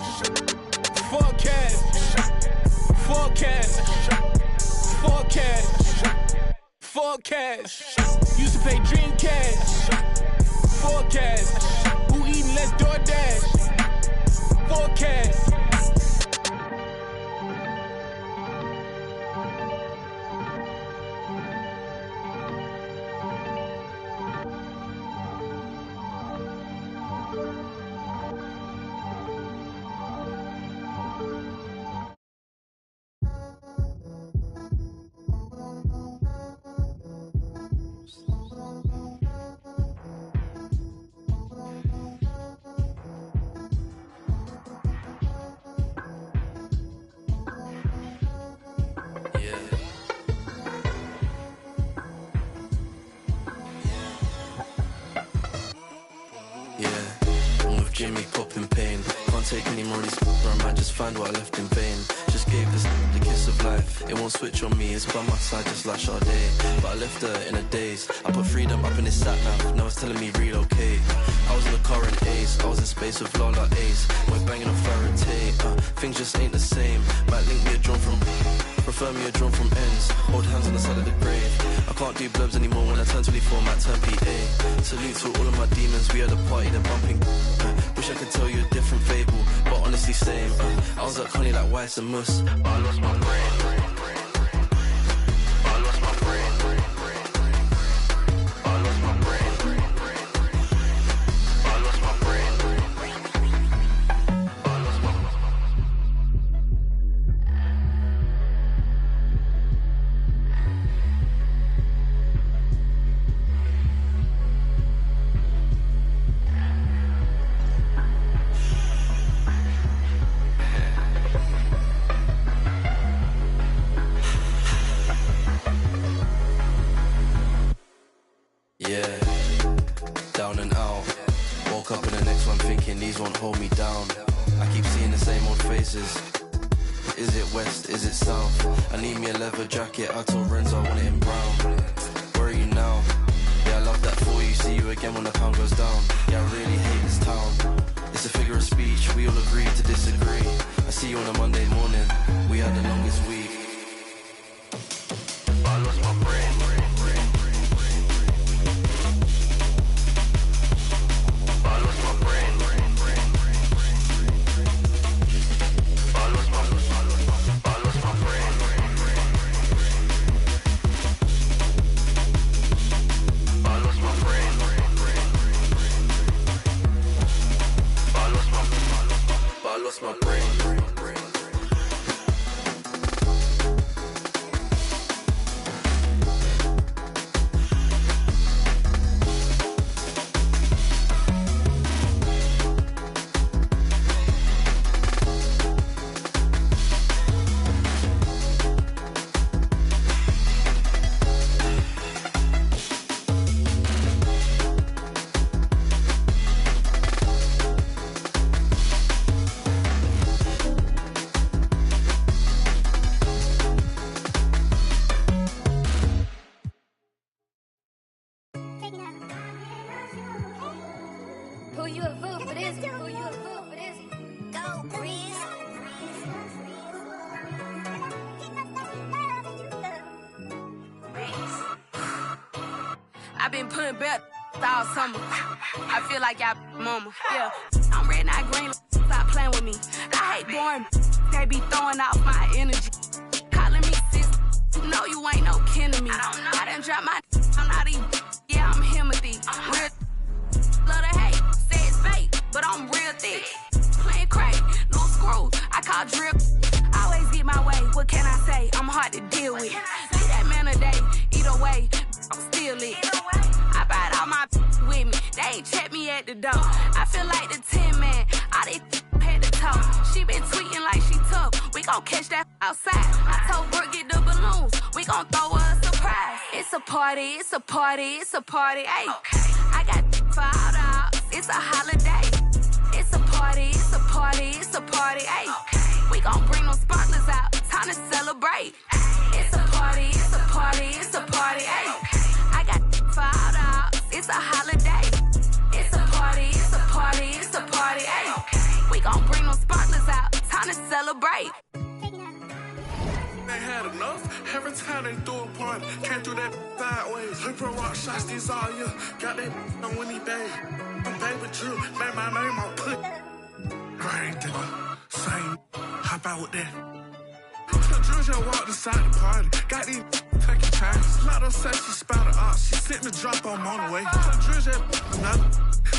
Used to play Dreamcast. Forecast. Who eating less DoorDash? Forecast. Jimmy popping pain. Can't take any more of these or I might just find what I left in vain. Just gave this the kiss of life. It won't switch on me, it's by my side just like Sade. But I left her in a daze. I put freedom up in this sat nav. Now it's telling me relocate. I was in the car in Ace. I was in space with Lola Ace. We're banging on Faraday. Things just ain't the same. Might link me a drone from prefer me a drone from ends. Hold hands on the side of the grave. I can't do blubs anymore when I turn 24, might turn PA. Salute to all of my demons, we had a party, they're bumping. Wish I could tell you a different fable, but honestly same. I was like honey like Weiss and Mus, but I lost my brain. I lost my brain. I lost my brain. I lost my brain. I lost my brain. Yeah, down and out. Woke up in the next one thinking these won't hold me down. I keep seeing the same old faces. Is it west, is it south? I need me a leather jacket, I told Renzo I want it in brown. Where are you now? Yeah, I love that for you, see you again when the pound goes down. Yeah, I really hate this town. It's a figure of speech, we all agree to disagree. I see you on a Monday morning, we had the longest week. I lost my brain. My brain. fool for this. You a fool for this. Go, Breeze. I've been putting back all summer. I feel like y'all mama. Yeah, I'm red, not green. Stop playing with me. I hate boring. They be throwing off my energy. Calling me sis. No, you ain't no kin to me. I done dropped my. I'm not even. Yeah, I'm Timothy. Real. Love to hate. Say it's fake, but I'm real thick. Playing crazy. No screws. I call drip. Always get my way. What can I say? I'm hard to deal with. Leave that man a day. Either way, I'm still lit. I brought all my with me. They ain't check me at the door. I feel like the 10 man. All they head to toe. She been tweeting like she tough. We gon' catch that outside. I told Brooke get the balloons. We gon' throw her a surprise. It's a party. It's a party. It's a party. Ayy. I got $5. It's a holiday. It's a party. It's a party. It's a party. Ayy. We gon' bring them sparklers out. Time to celebrate. It's a party. It's a party. It's a party. Ayy. I got $5. It's a holiday. It's a party. It's a party. It's a party. Ayy. We gon' bring them sparklers out. Time to celebrate. They had enough. Every time they threw a party, can't do that sideways. Hyper rock shots these all year. Got that on Winnie Bay. I'm baby Drew. Made my name on put. Right there. Same. Hop out with that. Drew just walked inside the party. Got these taking chances. Lotto said she spouted off. She sent the drop on the way. Drew just another.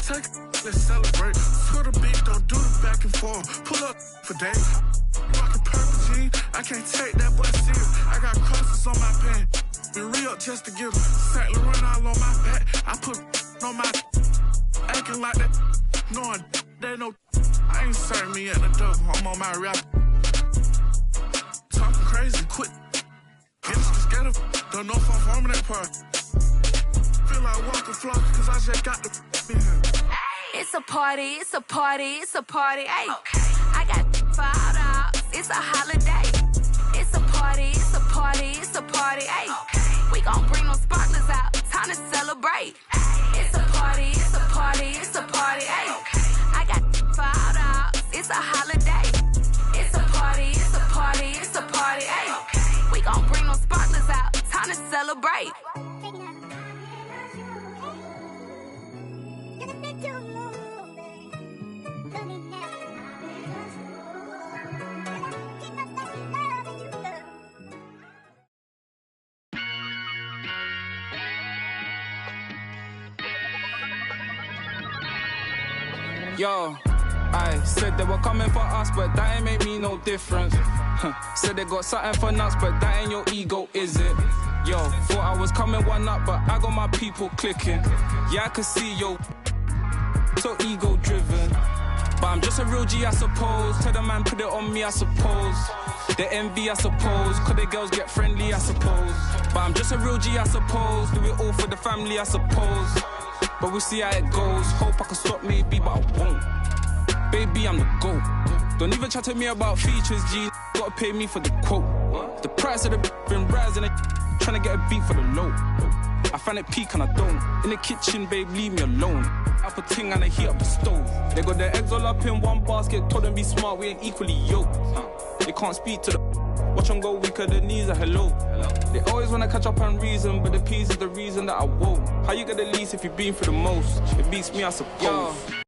Take let's celebrate. Put a beat, don't do the back and forth. Pull up for days. Rockin' purple jeans, I can't take that boy serious. I got crosses on my pants. Be real just to give them. Saint Laurent all on my back. I put on my acting like that. Knowing they know I ain't serving me at the door. I'm on my rap. Talking crazy, quit. Get scared of. Don't know if I'm forming that part. Feel like walking flock, cause I just got the in here. It's a party. It's a party. It's a party. Ayy. I got $5. It's a holiday. It's a party. It's a party. It's a party. Ayy. We gon' bring them sparklers out. Time to celebrate. It's a party. It's a party. It's a party. Ayy. I got $5. It's a holiday. It's a party. It's a party. It's a party. Ayy. We gon' bring them sparklers out. Time to celebrate. Yo, I said they were coming for us, but that ain't make me no difference. Said they got something for nuts, but that ain't your ego, is it? Yo, thought I was coming one up, but I got my people clicking. Yeah, I can see yo, so ego driven. But I'm just a real G, I suppose. Tell the man put it on me, I suppose. The envy, I suppose. Cause the girls get friendly, I suppose. But I'm just a real G, I suppose. Do it all for the family, I suppose. But we'll see how it goes. Hope I can stop maybe, but I won't. Baby, I'm the GOAT. Don't even chat to me about features, G. Gotta pay me for the quote. The price of the been rising. Trying to get a beat for the low. I find it peak and I don't. In the kitchen, babe, leave me alone. Up a ting and I heat up the stove. They got their eggs all up in one basket. Told them be smart, we ain't equally yoked. They can't speak to the. Watch them go weaker, their knees are hello. They always wanna catch up on reason, but the peas is the reason that I won't. How you get the least if you've been through the most? It beats me, I suppose. Yo.